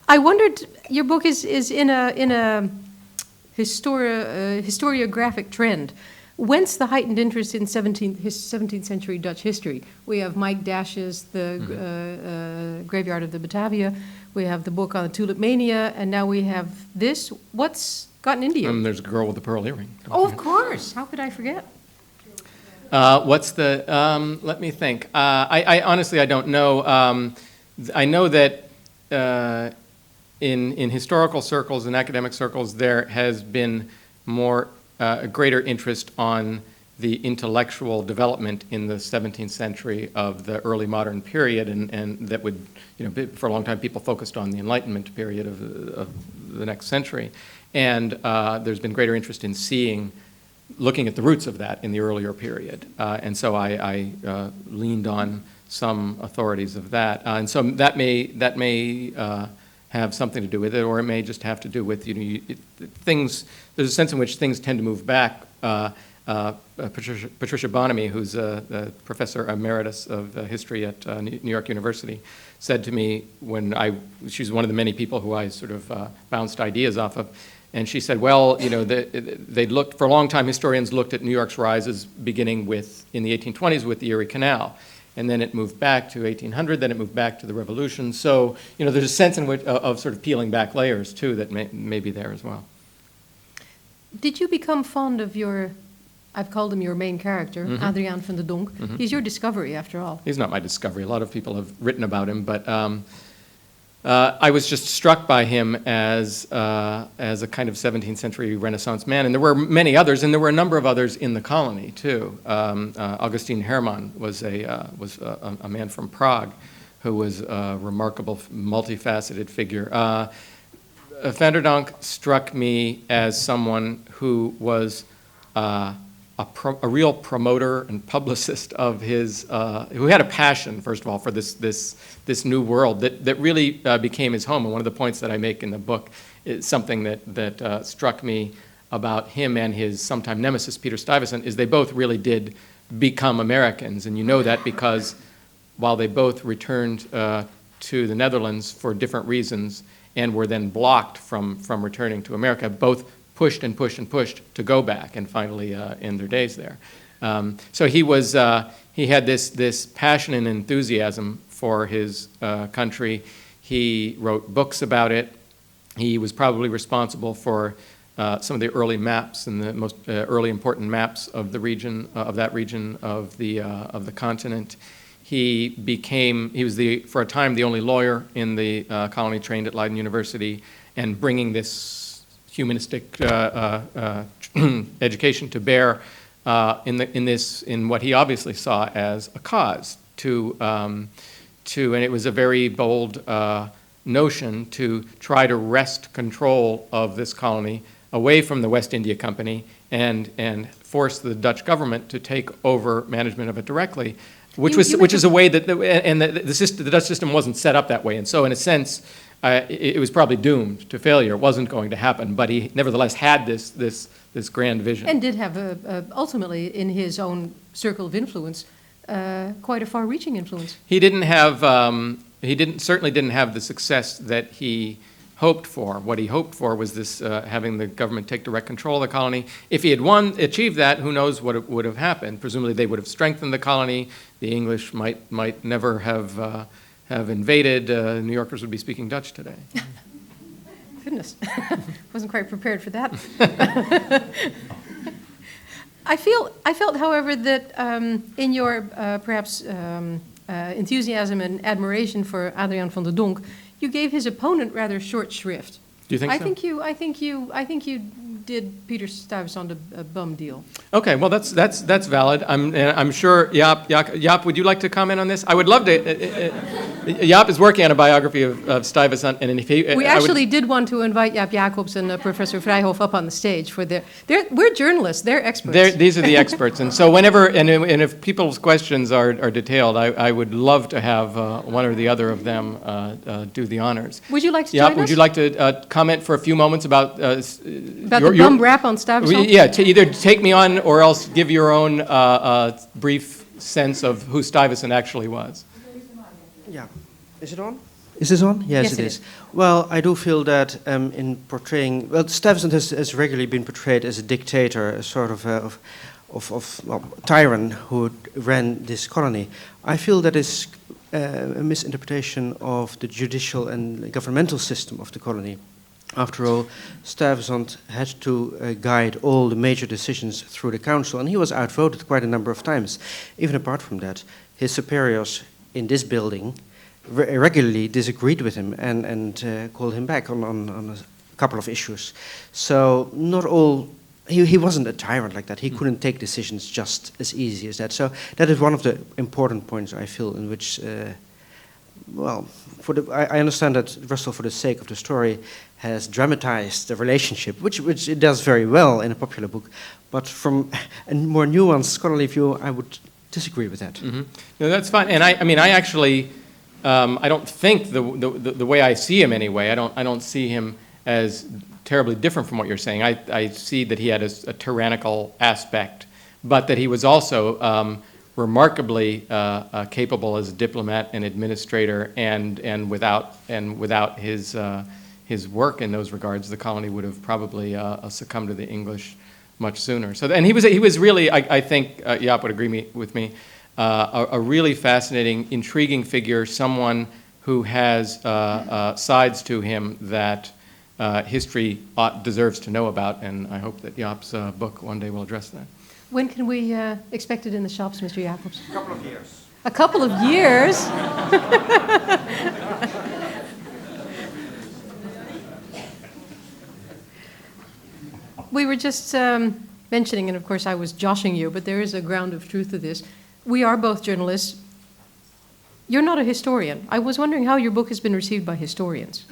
I wondered, your book is in a historiographic trend. Whence the heightened interest in 17th century Dutch history? We have Mike Dash's The Graveyard of the Batavia. We have the book on the Tulip Mania, and now we have this. What's gotten into you? There's a girl with a pearl earring. Oh, of course. How could I forget? What's the? Let me think. I honestly, I don't know. I know that in historical circles and academic circles, there has been a greater interest on the intellectual development in the 17th century of the early modern period, and that would, for a long time, people focused on the Enlightenment period of the next century, and there's been greater interest in looking at the roots of that in the earlier period, and so I leaned on some authorities of that, and so that may have something to do with it, or it may just have to do with things. There's a sense in which things tend to move back. Patricia Bonamy, who's a professor emeritus of history at New York University, said to me she's one of the many people who I sort of bounced ideas off of, and she said, well, they'd looked, for a long time, historians looked at New York's rises beginning in the 1820s with the Erie Canal, and then it moved back to 1800, then it moved back to the Revolution, so, there's a sense in which of sort of peeling back layers, too, that may be there as well. Did you become fond of I've called him your main character, Adriaan van de Donk. He's your discovery, after all. He's not my discovery. A lot of people have written about him, but I was just struck by him as a kind of 17th century Renaissance man, and there were many others, and there were a number of others in the colony too. Augustine Hermann was a man from Prague who was a remarkable, multifaceted figure. Van der Donk struck me as someone who was a real promoter and publicist of who had a passion, first of all, for this new world that really became his home. And one of the points that I make in the book is something that struck me about him and his sometime nemesis, Peter Stuyvesant, is they both really did become Americans. And you know that because while they both returned to the Netherlands for different reasons and were then blocked from returning to America, both pushed and pushed and pushed to go back and finally end their days there. So he had this passion and enthusiasm for his country. He wrote books about it. He was probably responsible for some of the early maps and the most early important maps of the region, of the continent. He was for a time the only lawyer in the colony trained at Leiden University, and bringing this humanistic education to bear in what he obviously saw as a cause and it was a very bold notion to try to wrest control of this colony away from the West India Company and force the Dutch government to take over management of it directly, which is a way that the Dutch system wasn't set up that way, and so in a sense it was probably doomed to failure. It wasn't going to happen, but he nevertheless had this grand vision. And did have ultimately in his own circle of influence quite a far-reaching influence. He certainly didn't have the success that he hoped for. What he hoped for was this having the government take direct control of the colony. If he had achieved that, who knows what would have happened? Presumably they would have strengthened the colony. The English might never have invaded. New Yorkers would be speaking Dutch today. Goodness, wasn't quite prepared for that. I felt, however, that in your perhaps enthusiasm and admiration for Adriaan van der Donck, you gave his opponent rather short shrift. Do you think so? I think you did Peter Stuyvesant a bum deal. Okay, well that's valid. I'm sure Jaap, would you like to comment on this? I would love to. Jaap is working on a biography of Stuyvesant, and if he, we actually did want to invite Jaap Jacobs and Professor Vrijhof up on the stage for we're journalists, they're experts. These are the experts, and so whenever and if people's questions are detailed, I would love to have one or the other of them do the honors. Would you like to Jaap, join us? would you like to comment for a few moments about the bum rap on Stuyvesant? Yeah, to either take me on or else give your own brief sense of who Stuyvesant actually was. Yeah. Is it on? Is this on? Yes, it is. Well, I do feel that in portraying... Well, Stuyvesant has regularly been portrayed as a dictator, a sort of tyrant who ran this colony. I feel that is a misinterpretation of the judicial and governmental system of the colony. After all, Stuyvesant had to guide all the major decisions through the council, and he was outvoted quite a number of times. Even apart from that, his superiors in this building regularly disagreed with him and called him back on a couple of issues. So not all... He wasn't a tyrant like that. He couldn't take decisions just as easy as that. So that is one of the important points, I feel, in which... I understand that Russell, for the sake of the story, has dramatized the relationship, which it does very well in a popular book. But from a more nuanced scholarly view, I would disagree with that. Mm-hmm. No, that's fine. And I actually, I don't think the way I see him anyway. I don't see him as terribly different from what you're saying. I see that he had a tyrannical aspect, but that he was also remarkably capable as a diplomat and administrator, and without his work in those regards, the colony would have probably succumbed to the English much sooner. So, and he was really, I think Jaap would agree with me, a really fascinating, intriguing figure, someone who has sides to him that history deserves to know about, and I hope that Jaap's book one day will address that. When can we expect it in the shops, Mr. Jacobs? A couple of years. A couple of years? We were just mentioning, and of course I was joshing you, but there is a ground of truth to this. We are both journalists. You're not a historian. I was wondering how your book has been received by historians.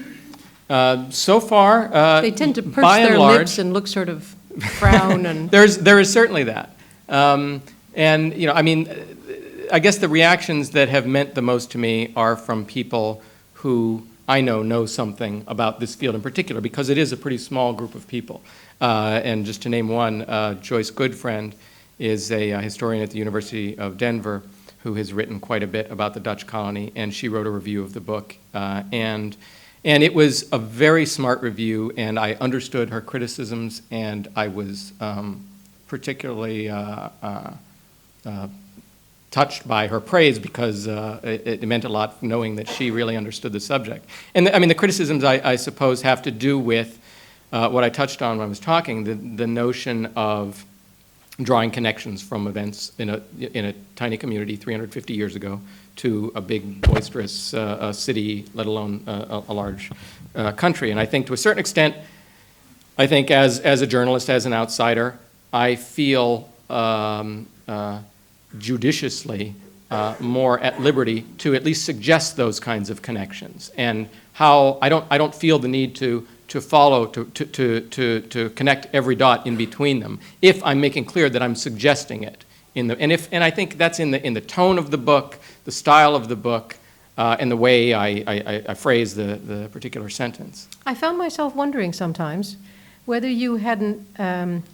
So far, they tend to purse their lips and look sort of frown and there is certainly that, and I guess the reactions that have meant the most to me are from people who I know something about this field in particular, because it is a pretty small group of people. And just to name one, Joyce Goodfriend is a historian at the University of Denver who has written quite a bit about the Dutch colony, and she wrote a review of the book. And it was a very smart review, and I understood her criticisms, and I was particularly touched by her praise, because it meant a lot knowing that she really understood the subject. And I mean, the criticisms, I suppose, have to do with what I touched on when I was talking, the notion of drawing connections from events in a tiny community 350 years ago to a big, boisterous city, let alone a large country. And I think to a certain extent, I think as a journalist, as an outsider, I feel judiciously more at liberty to at least suggest those kinds of connections, and how I don't feel the need to follow, to connect every dot in between them, if I'm making clear that I'm suggesting it and I think that's in the tone of the book, the style of the book, and the way I phrase the particular sentence. I found myself wondering sometimes whether you hadn't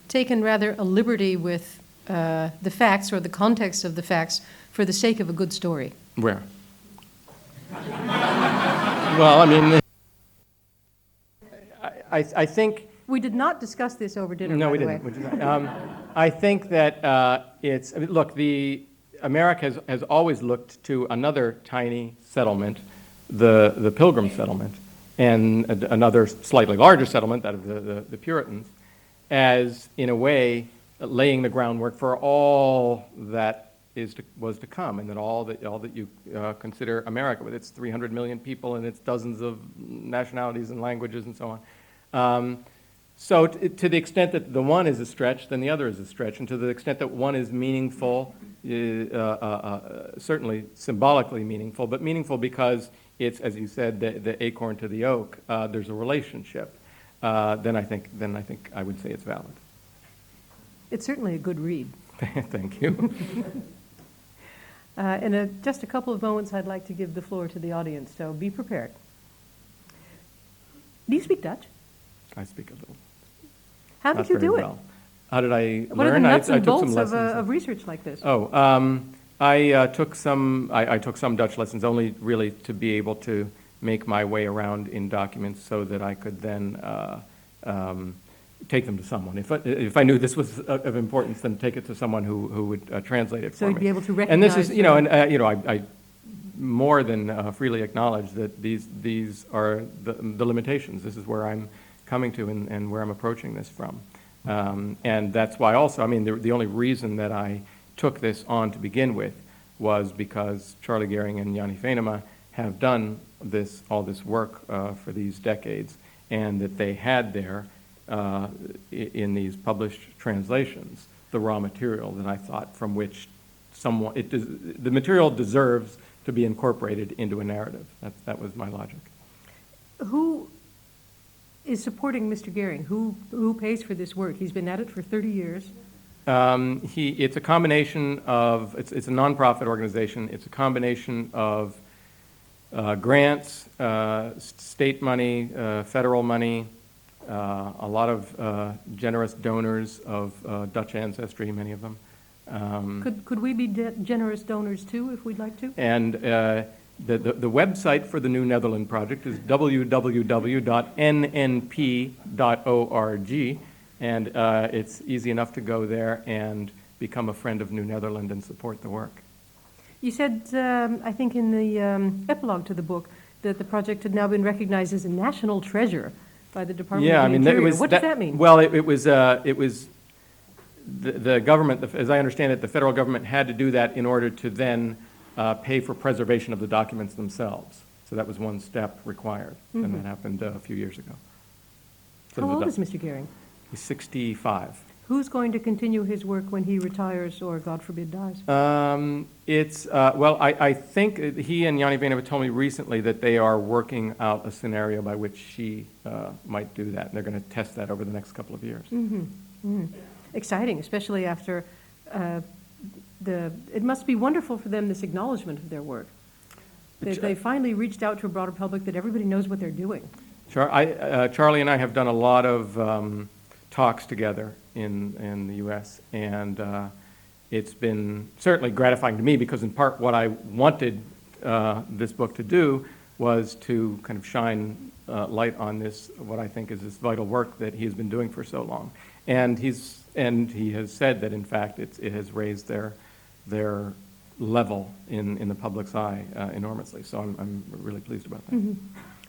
taken rather a liberty with the facts or the context of the facts for the sake of a good story. Where? Well, I mean, I think... We did not discuss this over dinner, No, by we the didn't. way. We did not. I think that I mean, look, America has always looked to another tiny settlement, the Pilgrim settlement, and another slightly larger settlement, that of the Puritans, as, in a way, laying the groundwork for all that was to come, and that all that you consider America, with its 300 million people and its dozens of nationalities and languages and so on. So to the extent that the one is a stretch, then the other is a stretch, and to the extent that one is meaningful, certainly symbolically meaningful, but meaningful because it's, as you said, the acorn to the oak. There's a relationship. Then I think I would say it's valid. It's certainly a good read. Thank you. In just a couple of moments, I'd like to give the floor to the audience, so be prepared. Do you speak Dutch? I speak a little. How did you do it? Well. How did I learn? What are the nuts and took some bolts lessons. of research like this? I took some Dutch lessons, only really to be able to make my way around in documents so that I could then take them to someone. If I knew this was of importance, then take it to someone who would translate it for me. So you'd be able to recognize. And this is, I more than freely acknowledge that these are the limitations. This is where I'm coming to and where I'm approaching this from. And that's why also, I mean, the only reason that I took this on to begin with was because Charlie Gehring and Yanni Venema have done all this work for these decades, and that they had there, in these published translations, the raw material that I thought from which the material deserves to be incorporated into a narrative. That was my logic. Who is supporting Mr. Gehring? Who pays for this work? He's been at it for 30 years. It's a combination of, it's a nonprofit organization. It's a combination of grants, state money, federal money, a lot of generous donors of Dutch ancestry, many of them. Could we be generous donors too, if we'd like to? And the website for the New Netherland project is www.nnp.org, and it's easy enough to go there and become a friend of New Netherland and support the work. You said, I think in the epilogue to the book, that the project had now been recognized as a national treasure by the Department of the Interior. What does that mean? Well, it was the government, as I understand it, the federal government had to do that in order to then pay for preservation of the documents themselves. So that was one step required, and that happened a few years ago. So How old is Mr. Gehring? He's 65. Who's going to continue his work when he retires or, God forbid, dies? Well, I think he and Yanni Venema told me recently that they are working out a scenario by which she might do that, and they're going to test that over the next couple of years. Exciting, especially after it must be wonderful for them, this acknowledgement of their work. They finally reached out to a broader public that everybody knows what they're doing. Charlie and I have done a lot of talks together in the U.S., and it's been certainly gratifying to me because in part what I wanted this book to do was to kind of shine light on this, what I think is this vital work that he has been doing for so long. And he has said that in fact it has raised their level in the public's eye enormously. So I'm really pleased about that. Mm-hmm.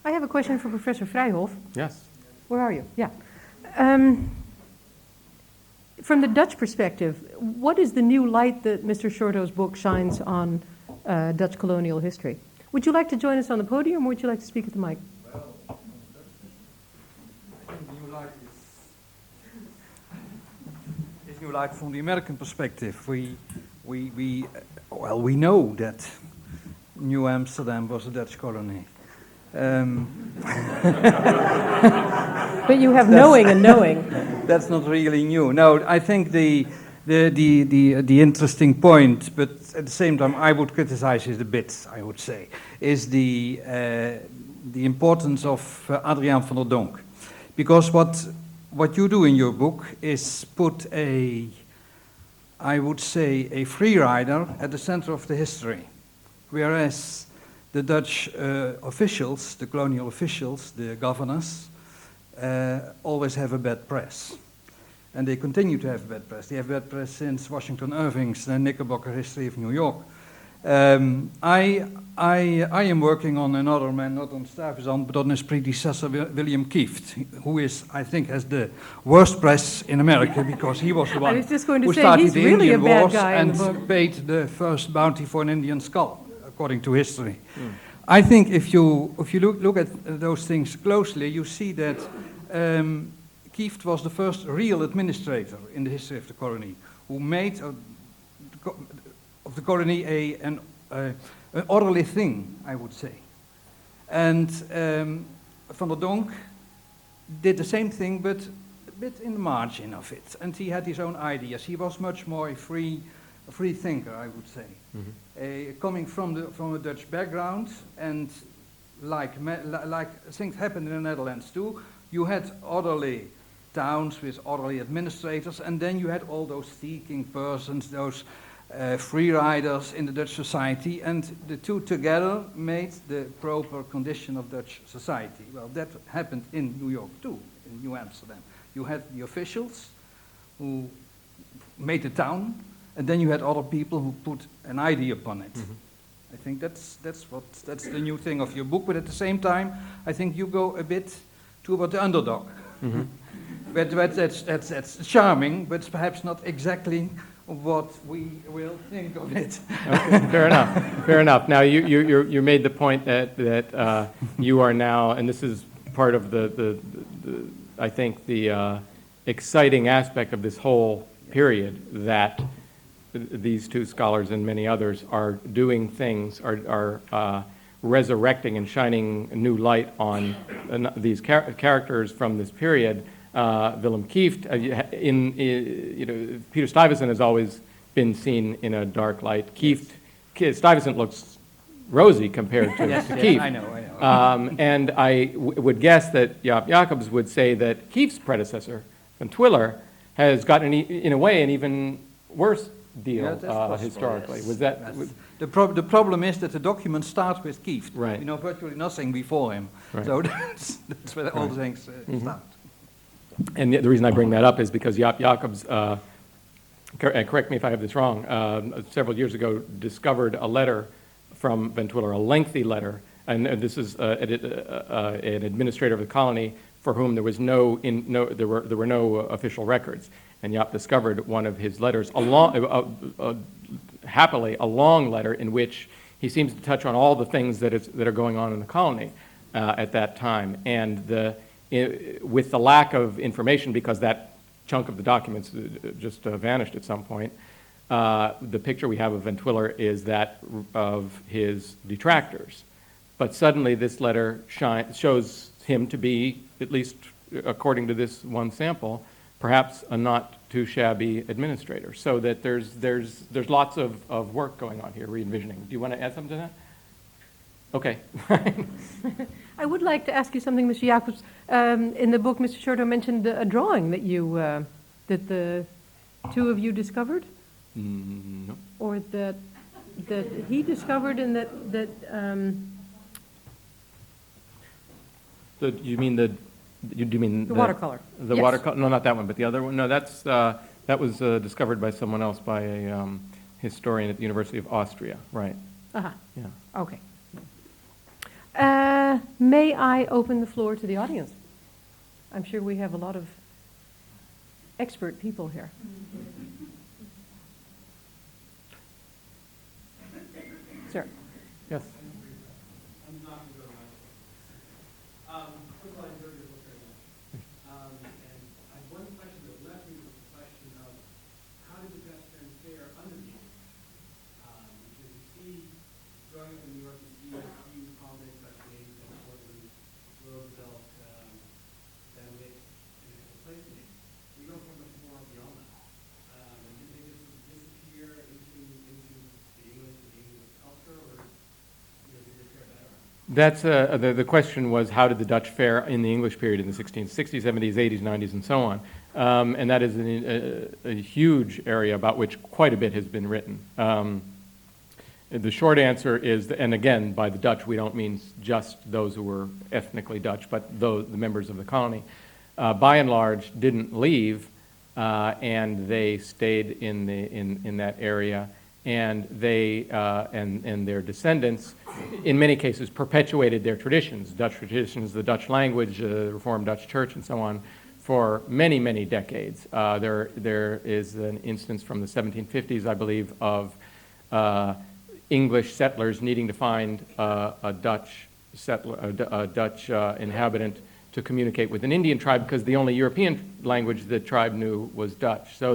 I have a question for Professor Vrijhof. Yes. Where are you? Yeah. From the Dutch perspective, what is the new light that Mr. Shorto's book shines on Dutch colonial history? Would you like to join us on the podium, or would you like to speak at the mic? Well, I think new light is new light from the American perspective. We know that New Amsterdam was a Dutch colony. But you have knowing and knowing. That's not really new. No, I think the interesting point, but at the same time I would criticize it a bit, I would say, is the importance of Adriaan van der Donck. Because what you do in your book is put I would say, a free rider at the center of the history. Whereas the Dutch officials, the colonial officials, the governors, always have a bad press. And they continue to have bad press. They have bad press since Washington Irving's The Knickerbocker History of New York. I am working on another man, not on Stuyvesant, but on his predecessor, William Kieft, who I think has the worst press in America because he was the one who started the Indian Wars and paid the first bounty for an Indian skull, according to history. Mm. I think if you look at those things closely, you see that Kieft was the first real administrator in the history of the colony, who made of the colony an orderly thing, I would say. And Van der Donck did the same thing, but a bit in the margin of it. And he had his own ideas. He was much more a free thinker, I would say. Mm-hmm. Coming from a Dutch background, and like things happened in the Netherlands too, you had orderly towns with orderly administrators, and then you had all those seeking persons, those free riders in the Dutch society, and the two together made the proper condition of Dutch society. Well, that happened in New York too, in New Amsterdam. You had the officials who made the town, and then you had other people who put an idea upon it. Mm-hmm. I think that's the new thing of your book, but at the same time, I think you go a bit toward the underdog. Mm-hmm. But that's charming, but it's perhaps not exactly what we will think of it. Okay, fair enough. Fair enough. Now you made the point that you are now, and this is part of the I think the exciting aspect of this whole period, that these two scholars and many others are doing things, are resurrecting and shining a new light on these characters from this period. Willem Kieft, Peter Stuyvesant has always been seen in a dark light. Stuyvesant looks rosy compared to, yes, to Kieft. I know. And I would guess that Jaap Jacobs would say that Kieft's predecessor, Van Twiller, has gotten, in a way, an even worse deal historically. Yes. Was that? The problem is that the documents start with Kieft. Right. We know virtually nothing before him. Right. So that's where all the things start. And the reason I bring that up is because Jaap Jacobs, correct me if I have this wrong, several years ago discovered a letter from Van Twiller, a lengthy letter, and this is an administrator of the colony for whom there was there were no official records, and Jaap discovered one of his letters, happily a long letter in which he seems to touch on all the things that are going on in the colony at that time, and with the lack of information, because that chunk of the documents just vanished at some point, the picture we have of Van Twiller is that of his detractors. But suddenly this letter shows him to be, at least according to this one sample, perhaps a not too shabby administrator. So that there's lots of work going on here, re-envisioning. Do you want to add something to that? Okay. I would like to ask you something, Mr. Jacobs. In the book, Mr. Shorto mentioned a drawing that you, that the two of you discovered, No. or that he discovered, and You mean the watercolor? The Yes. watercolor? No, not that one, but the other one. No, that was discovered by someone else, by a historian at the University of Austria. Right. Uh-huh. Yeah. Okay. May I open the floor to the audience? I'm sure we have a lot of expert people here. Sir. Yes. First of all, I enjoyed your book very much. And I have one question that left me with the question of how did the Dutch then fare under the English? Because you see, growing up in New York, you see a few prominent Dutch names, and Portland, Roosevelt, Van Wyck, and a couple place names. We don't hear much more beyond that. And did they just disappear into the English culture, or did they fare better? That's the question was, how did the Dutch fare in the English period in the 1660s, 70s, 80s, 90s, and so on? And that is a huge area about which quite a bit has been written. The short answer is, and again, by the Dutch, we don't mean just those who were ethnically Dutch, but the members of the colony, by and large, didn't leave, and they stayed in that area. And they and their descendants, in many cases, perpetuated their traditions, Dutch traditions, the Dutch language, the Reformed Dutch Church, and so on, for many, many decades. There is an instance from the 1750s, I believe, of English settlers needing to find a Dutch settler, a Dutch inhabitant to communicate with an Indian tribe, because the only European language the tribe knew was Dutch. So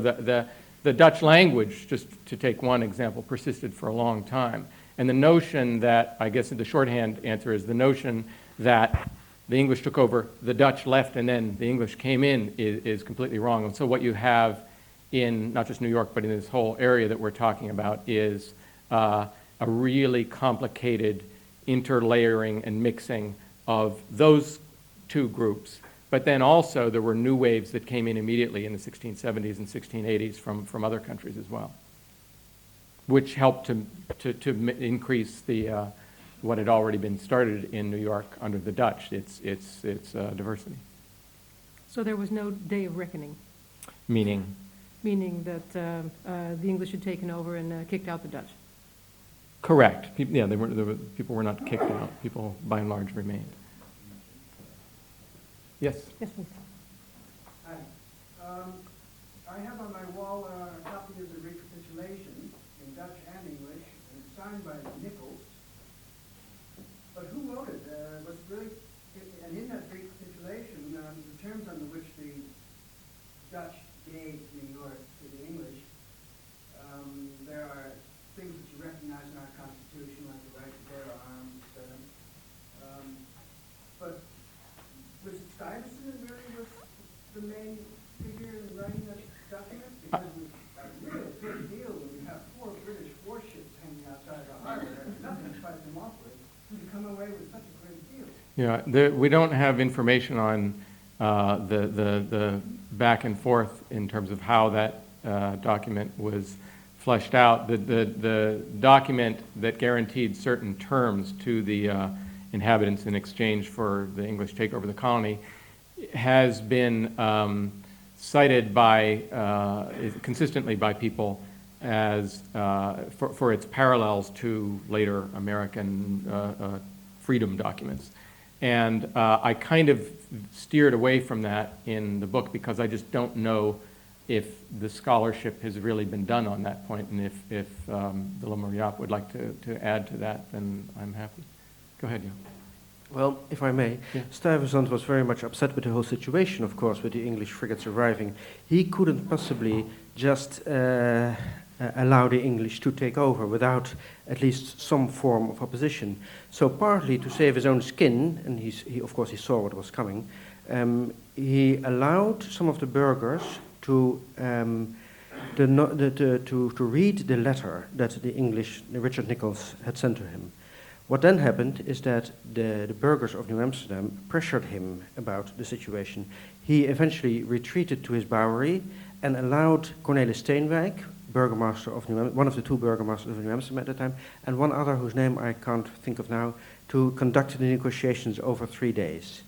the Dutch language, just to take one example, persisted for a long time. And the notion that, I guess the shorthand answer is the notion that the English took over, the Dutch left, and then the English came in is completely wrong. And so what you have in not just New York, but in this whole area that we're talking about is a really complicated interlayering and mixing of those two groups. But then also there were new waves that came in immediately in the 1670s and 1680s from other countries as well, which helped to increase the what had already been started in New York under the Dutch, its diversity. So there was no day of reckoning? Meaning? Meaning that the English had taken over and kicked out the Dutch? Correct. People were not kicked out. People, by and large, remained. Yes? Yes, please. Hi. I have on my wall a copy of the recapitulation in Dutch and English, and it's signed by Nichols. But who wrote it? Was it really, and in that recapitulation, the terms under which the Dutch gave New York to the English, there are things that you recognize in our Constitution, like the right to bear arms, but was it Stuyvesant that really was the main figure in writing that document? Because it was a real big deal when you have 4 British warships hanging outside the harbor. There's nothing to fight them off with. To come away with such a great deal. Yeah, we don't have information on the back and forth in terms of how that document was fleshed out. The document that guaranteed certain terms to the inhabitants in exchange for the English takeover of the colony has been cited consistently by people as for its parallels to later American freedom documents. And I kind of steered away from that in the book because I just don't know if the scholarship has really been done on that point. And if the Lemuriap would like to add to that, then I'm happy. Go ahead, Jan. Well, if I may, Yeah. Stuyvesant was very much upset with the whole situation, of course, with the English frigates arriving. He couldn't possibly just allow the English to take over without at least some form of opposition. So partly to save his own skin, and he of course he saw what was coming, he allowed some of the burghers to read the letter that the English, Richard Nichols, had sent to him. What then happened is that the burghers of New Amsterdam pressured him about the situation. He eventually retreated to his bowery and allowed Cornelis Steenwijk, burgomaster of one of the two burgomasters of New Amsterdam at the time, and one other whose name I can't think of now, to conduct the negotiations over 3 days.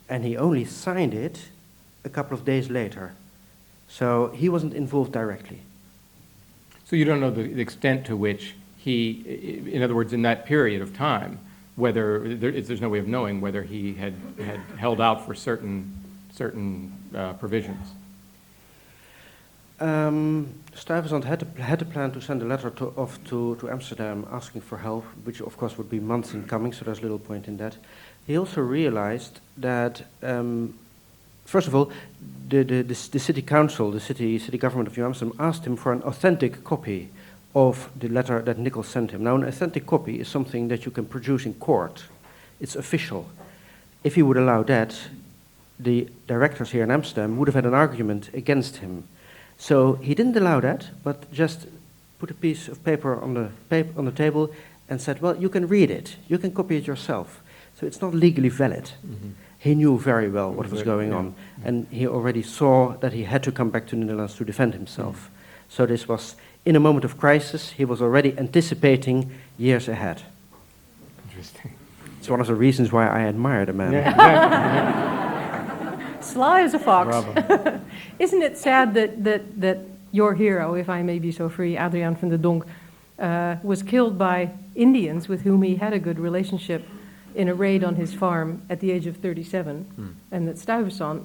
And he only signed it a couple of days later. So he wasn't involved directly. So you don't know the extent to which he, in other words, in that period of time, whether there's no way of knowing whether he had held out for certain provisions. Stuyvesant had to plan to send a letter to Amsterdam asking for help, which of course would be months in coming, so there's little point in that. He also realized that, first of all, the city council, the city government of New Amsterdam asked him for an authentic copy of the letter that Nichols sent him. Now, an authentic copy is something that you can produce in court. It's official. If he would allow that, the directors here in Amsterdam would have had an argument against him. So he didn't allow that, but just put a piece of paper on the table and said, well, you can read it. You can copy it yourself. So it's not legally valid. Mm-hmm. He knew very well what was going on, and he already saw that he had to come back to the Netherlands to defend himself. Mm-hmm. So this was, in a moment of crisis, he was already anticipating years ahead. Interesting. It's one of the reasons why I admire the man. Yeah. Sly as a fox. Isn't it sad that your hero, if I may be so free, Adriaan van der Donck, was killed by Indians with whom he had a good relationship in a raid on his farm at the age of 37, and that Stuyvesant,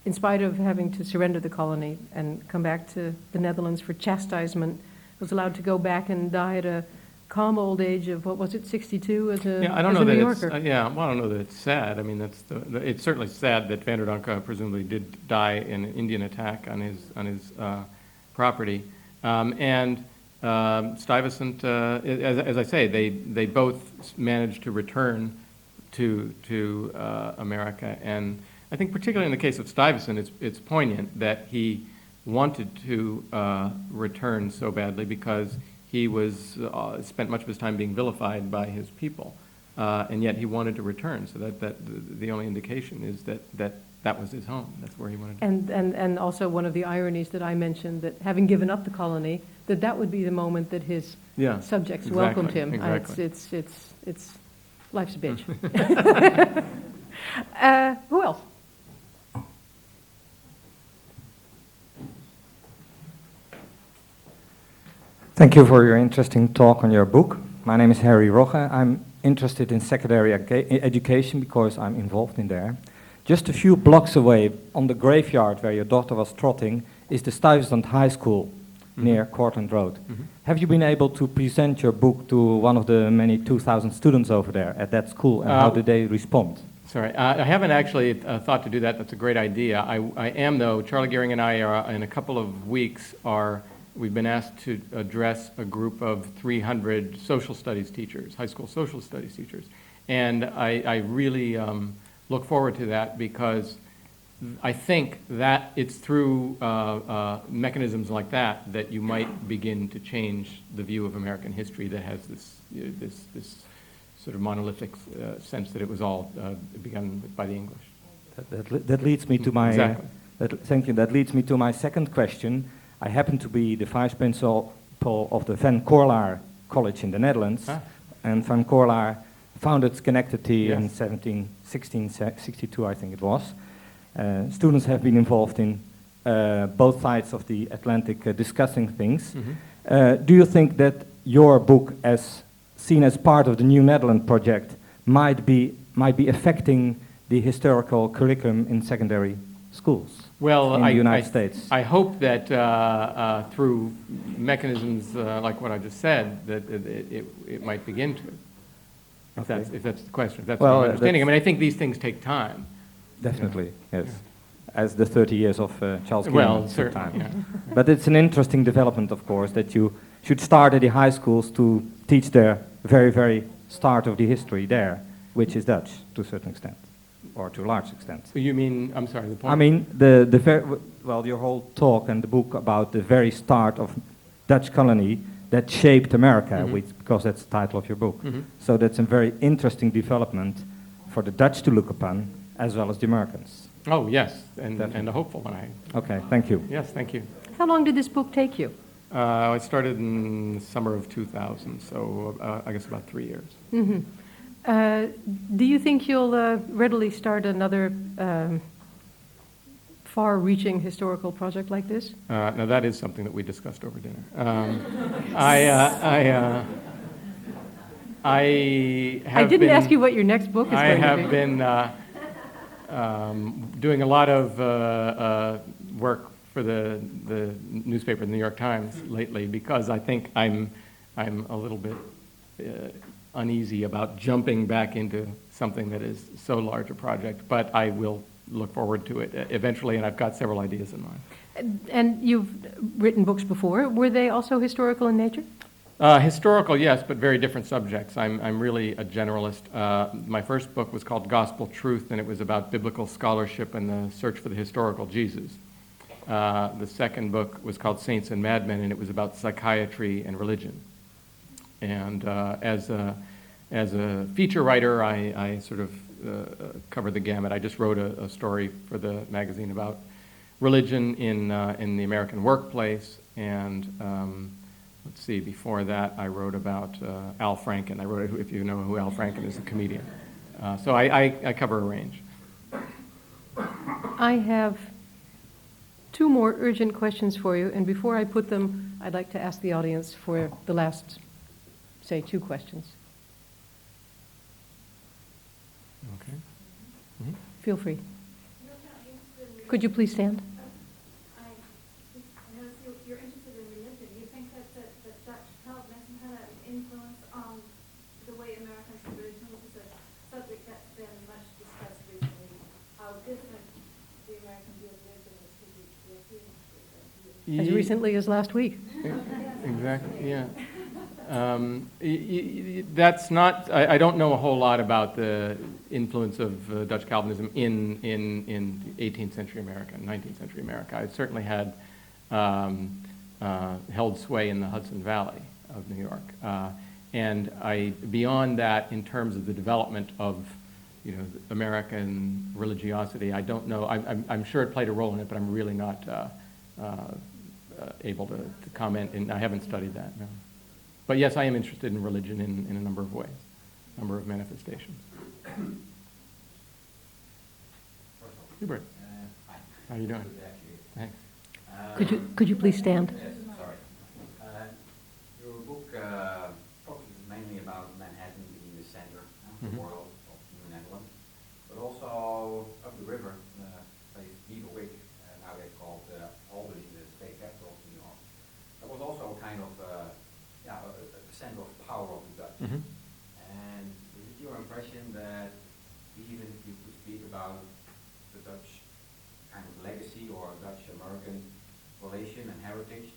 in spite of having to surrender the colony and come back to the Netherlands for chastisement, was allowed to go back and die at a calm old age of, what was it, 62 as a New Yorker? I don't know that it's sad. I mean, it's certainly sad that Van der Donck presumably did die in an Indian attack on his property. And Stuyvesant, as I say, they both managed to return to America. And I think particularly in the case of Stuyvesant, it's poignant that he wanted to return so badly because he was spent much of his time being vilified by his people, and yet he wanted to return. So that the only indication is that was his home. That's where he wanted to. And also one of the ironies that I mentioned, that having given up the colony, that would be the moment that his subjects welcomed him. Exactly. It's life's a bitch. Who else? Thank you for your interesting talk on your book. My name is Harry Rogge. I'm interested in secondary education because I'm involved in there. Just a few blocks away, on the graveyard where your daughter was trotting, is the Stuyvesant High School near Cortlandt Road. Mm-hmm. Have you been able to present your book to one of the many 2,000 students over there at that school, and how did they respond? Sorry, I haven't actually thought to do that. That's a great idea. I am, though. Charlie Gehring and I are, in a couple of weeks, we've been asked to address a group of 300 social studies teachers, high school social studies teachers. And I really look forward to that because I think that it's through mechanisms like that you might begin to change the view of American history that has this sort of monolithic sense that it was all begun by the English. That leads me to my... Exactly. Thank you. That leads me to my second question. I happen to be the vice principal of the Van Corlaar College in the Netherlands, and Van Corlaar founded Schenectady in 1662, I think it was. Students have been involved in both sides of the Atlantic discussing things. Mm-hmm. Do you think that your book, as seen as part of the New Netherland project, might be affecting the historical curriculum in secondary schools? Well, in the United States. I hope that through mechanisms like what I just said, that it might begin to. If that's the question, if that's my understanding. I mean, I think these things take time. Definitely, yes. Yeah. As the 30 years of Charles King took time. Yeah. But it's an interesting development, of course, that you should start at the high schools to teach the very, very start of the history there, which is Dutch to a certain extent. Or to a large extent. So you mean, I'm sorry, the point? I mean, your whole talk and the book about the very start of Dutch colony that shaped America, Mm-hmm. because that's the title of your book. Mm-hmm. So that's a very interesting development for the Dutch to look upon, as well as the Americans. Oh, yes, and Definitely. a hopeful one. Okay, thank you. Yes, thank you. How long did this book take you? I started in the summer of 2000, so I guess about 3 years. Mm-hmm. Do you think you'll readily start another far-reaching historical project like this? Now, that is something that we discussed over dinner. I didn't ask you what your next book is I going to have be. been doing a lot of work for the newspaper, the New York Times, lately, because I think I'm a little bit uneasy about jumping back into something that is so large a project, but I will look forward to it eventually, and I've got several ideas in mind. And you've written books before. Were they also historical in nature? Historical, yes, but very different subjects. I'm really a generalist. My first book was called Gospel Truth, and it was about biblical scholarship and the search for the historical Jesus. The second book was called Saints and Madmen, and it was about psychiatry and religion. And as a feature writer, I sort of covered the gamut. I just wrote a story for the magazine about religion in the American workplace, and let's see, before that I wrote about Al Franken. I wrote, if you know who Al Franken is, a comedian. So I cover a range. I have two more urgent questions for you, and before I put them, I'd like to ask the audience for the last, say, 2 questions. Okay. Mm-hmm. Feel free. Could you please stand? I notice you're interested in religion. Do you think that Dutch Calvinism had an influence on the way Americans see religion? It's a subject that's been much discussed recently. How different the American view of religion is to the European view. As recently as last week. Exactly, yeah. That's not, I don't know a whole lot about the influence of Dutch Calvinism in 18th century America, 19th century America. It certainly had held sway in the Hudson Valley of New York. And beyond that, in terms of the development of, American religiosity, I don't know. I'm sure it played a role in it, but I'm really not able to comment, and I haven't studied that, no. But yes, I am interested in religion in a number of ways, a number of manifestations. Hubert, how are you doing? Thanks. Could you please stand? Yes, sorry. Your book focuses mainly about Manhattan being the center of the world of the Netherlands, but also up the river, place Beaverwick, now they called Albany, the state capital of New York. That was also kind of a center of power of the Dutch. Mm-hmm. And is it your impression that even if you could speak about the Dutch kind of legacy or Dutch-American relation and heritage,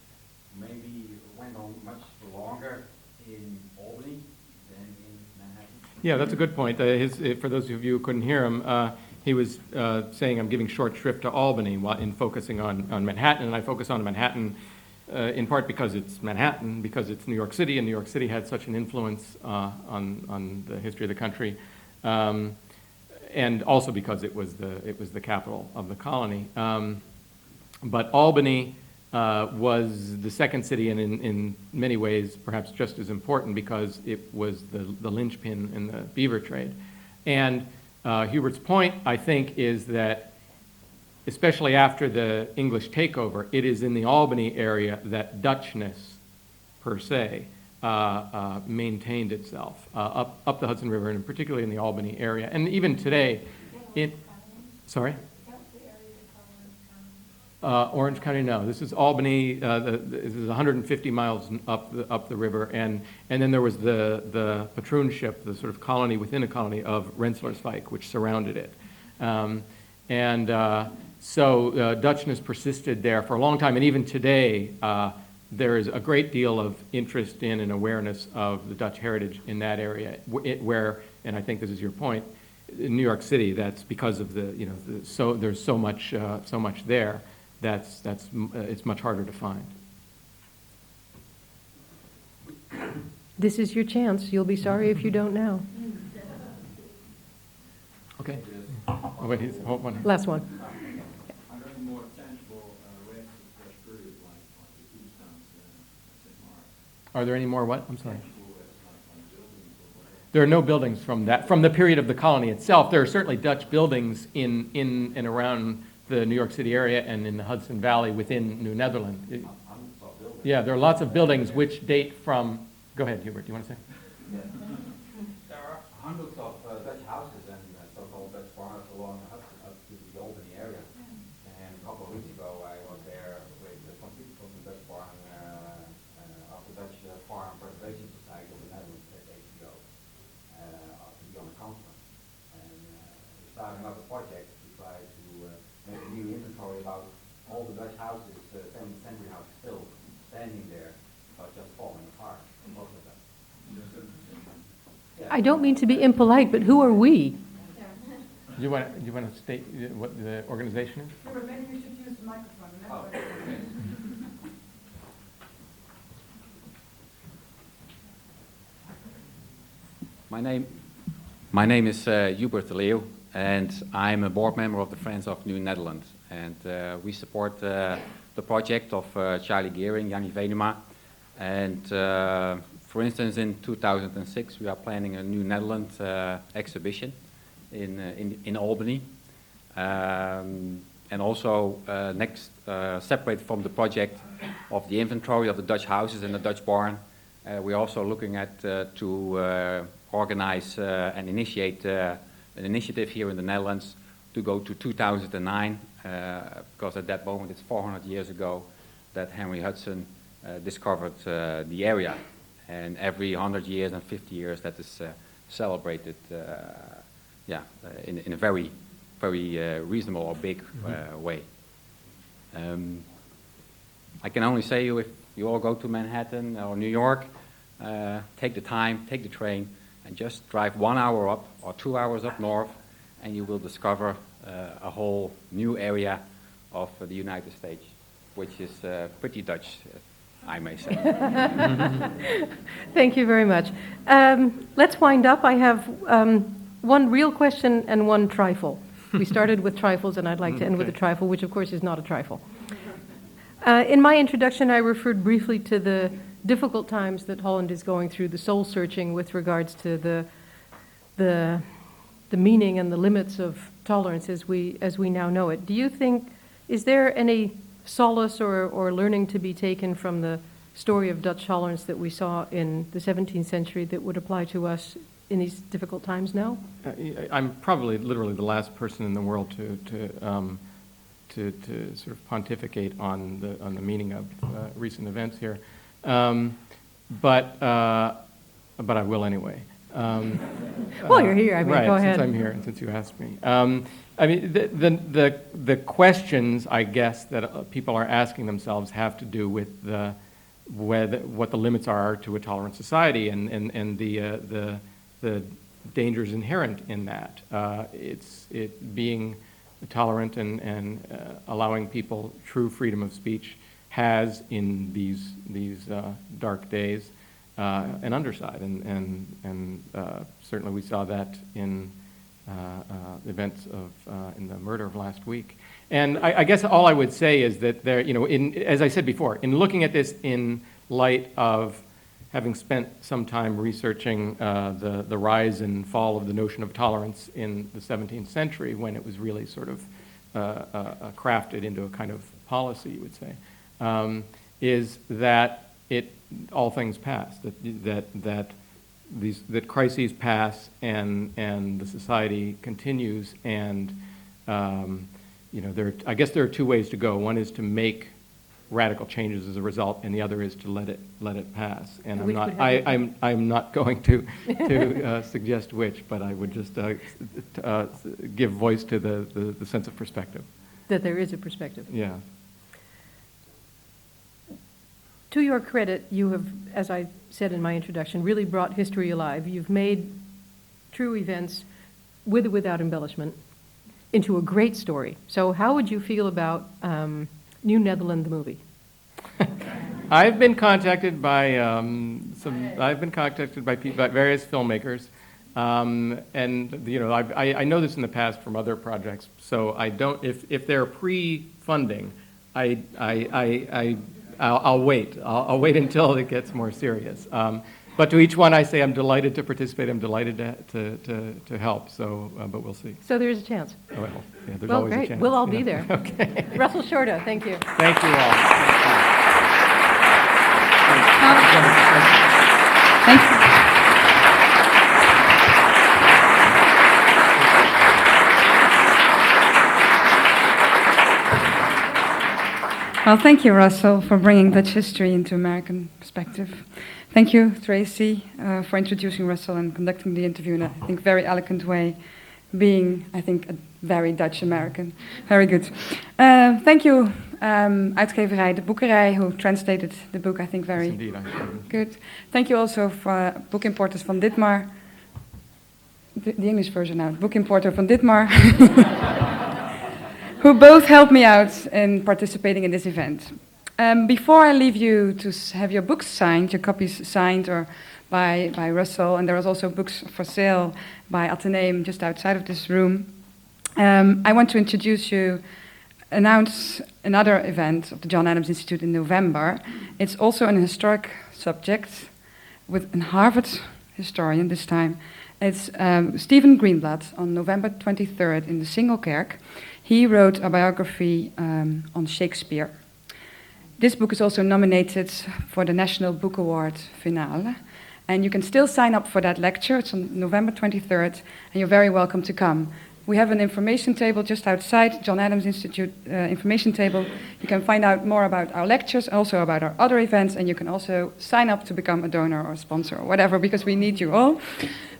maybe went on much longer in Albany than in Manhattan? Yeah, that's a good point. For those of you who couldn't hear him, he was saying I'm giving short shrift to Albany in focusing on Manhattan, and I focus on Manhattan in part because it's Manhattan, because it's New York City, and New York City had such an influence on the history of the country, and also because it was the capital of the colony. But Albany was the second city, and in many ways perhaps just as important because it was the linchpin in the beaver trade. And Hubert's point, I think, is that especially after the English takeover, it is in the Albany area that Dutchness, per se, maintained itself up the Hudson River, and particularly in the Albany area. And even today, sorry? Orange County, no. This is Albany. This is 150 miles up the river, and then there was the patroonship, the sort of colony within a colony of Rensselaerswyck, which surrounded it, so Dutchness persisted there for a long time, and even today there is a great deal of interest in and awareness of the Dutch heritage in that area, where, and I think this is your point, in New York City, that's because of there's so much there. It's much harder to find. This is your chance. You'll be sorry if you don't now. Okay. Oh, wait, hold on. Last one. Are there any more tangible ways of Dutch period like the tombstones at St. Mars? Are there any more what? I'm sorry. Tangible ways like buildings or whatever? There are no buildings from the period of the colony itself. There are certainly Dutch buildings in and around the New York City area and in the Hudson Valley within New Netherland. Yeah, there are lots of buildings which date from. Go ahead, Hubert. Do you want to say? There are hundreds of Dutch houses and so-called Dutch barns along the Hudson up to the Albany area. And a couple of weeks ago, I was there with some people from the Dutch barn of the Dutch Farm Preservation Society of the Netherlands at HBO to be on a conference. And we're starting up a project to try to make a new inventory about all the Dutch houses, 17th century houses still standing there, but just falling apart, most of them. I don't mean to be impolite, but who are we? You want to state what the organization is? Yeah, but maybe you should use the microphone. Oh. My name is Hubert de Leeuw, and I'm a board member of the Friends of New Netherland. And we support the project of Charlie Geering, Jannie Venema. And for instance, in 2006, we are planning a New Netherland exhibition in Albany. And also separate from the project of the inventory of the Dutch houses and the Dutch barn, we're also looking at to organize and initiate an initiative here in the Netherlands to go to 2009, because at that moment it's 400 years ago that Henry Hudson discovered the area. And every 100 years and 50 years that is celebrated in a very, very reasonable or big way. I can only say if you all go to Manhattan or New York, take the time, take the train, and just drive 1 hour up or 2 hours up north, and you will discover a whole new area of the United States, which is pretty Dutch, I may say. Thank you very much. Let's wind up. I have one real question and one trifle. We started with trifles, and I'd like to end with a trifle, which of course is not a trifle. In my introduction, I referred briefly to the difficult times that Holland is going through, the soul searching with regards to the meaning and the limits of tolerance as we now know it. Do you think, is there any solace or learning to be taken from the story of Dutch tolerance that we saw in the 17th century that would apply to us in these difficult times now? I'm probably literally the last person in the world to sort of pontificate on the meaning of recent events here, but I will anyway. Well, you're here. I mean, right, go ahead. Since I'm here and since you asked me. I mean, the questions, I guess, that people are asking themselves have to do with what the limits are to a tolerant society and the dangers inherent in that. It being tolerant and allowing people true freedom of speech has in these dark days an underside, and certainly we saw that in events in the murder of last week. And I guess all I would say is that there, as I said before, in looking at this in light of having spent some time researching the rise and fall of the notion of tolerance in the 17th century, when it was really sort of crafted into a kind of policy, you would say, is that all things pass, that crises pass and the society continues, and I guess there are two ways to go. One is to make radical changes as a result, and the other is to let it pass. And I'm not going to suggest which, but I would just give voice to the sense of perspective. That there is a perspective. Yeah. To your credit, you have, as I said in my introduction, really brought history alive. You've made true events, with or without embellishment, into a great story. So how would you feel about New Netherland, the movie? I've been contacted by I've been contacted by by various filmmakers, and you know I know this in the past from other projects. So I don't if they're pre-funding, I'll wait. I'll wait until it gets more serious. But to each one, I say I'm delighted to participate. I'm delighted to help. So, but we'll see. So there's a chance. Well, yeah, there's Well, always great. a chance. We'll all you be know. there. Okay. Russell Shorto, thank you. Thank you all. Thank you. Well, thank you, Russell, for bringing Dutch history into American perspective. Thank you, Tracy, for introducing Russell and conducting the interview in a, I think, very elegant way, being, I think, a very Dutch American. Very good. Thank you, uitgeverij De Boekerij, who translated the book, I think, very Yes, indeed, good. Thank you also for book importers van Ditmar, the English version now, book importer van Ditmar, who both helped me out in participating in this event. Before I leave you to have your books signed, your copies signed or by Russell, and there was also books for sale by Atheneum just outside of this room, I want to announce another event of the John Adams Institute in November. It's also an historic subject with a Harvard historian this time. It's Stephen Greenblatt on November 23rd in the Singelkerk. He wrote a biography on Shakespeare. This book is also nominated for the National Book Award finale. And you can still sign up for that lecture. It's on November 23rd, and you're very welcome to come. We have an information table just outside, John Adams Institute information table. You can find out more about our lectures, also about our other events, and you can also sign up to become a donor or a sponsor or whatever, because we need you all.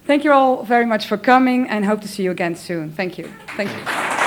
Thank you all very much for coming, and hope to see you again soon. Thank you. Thank you.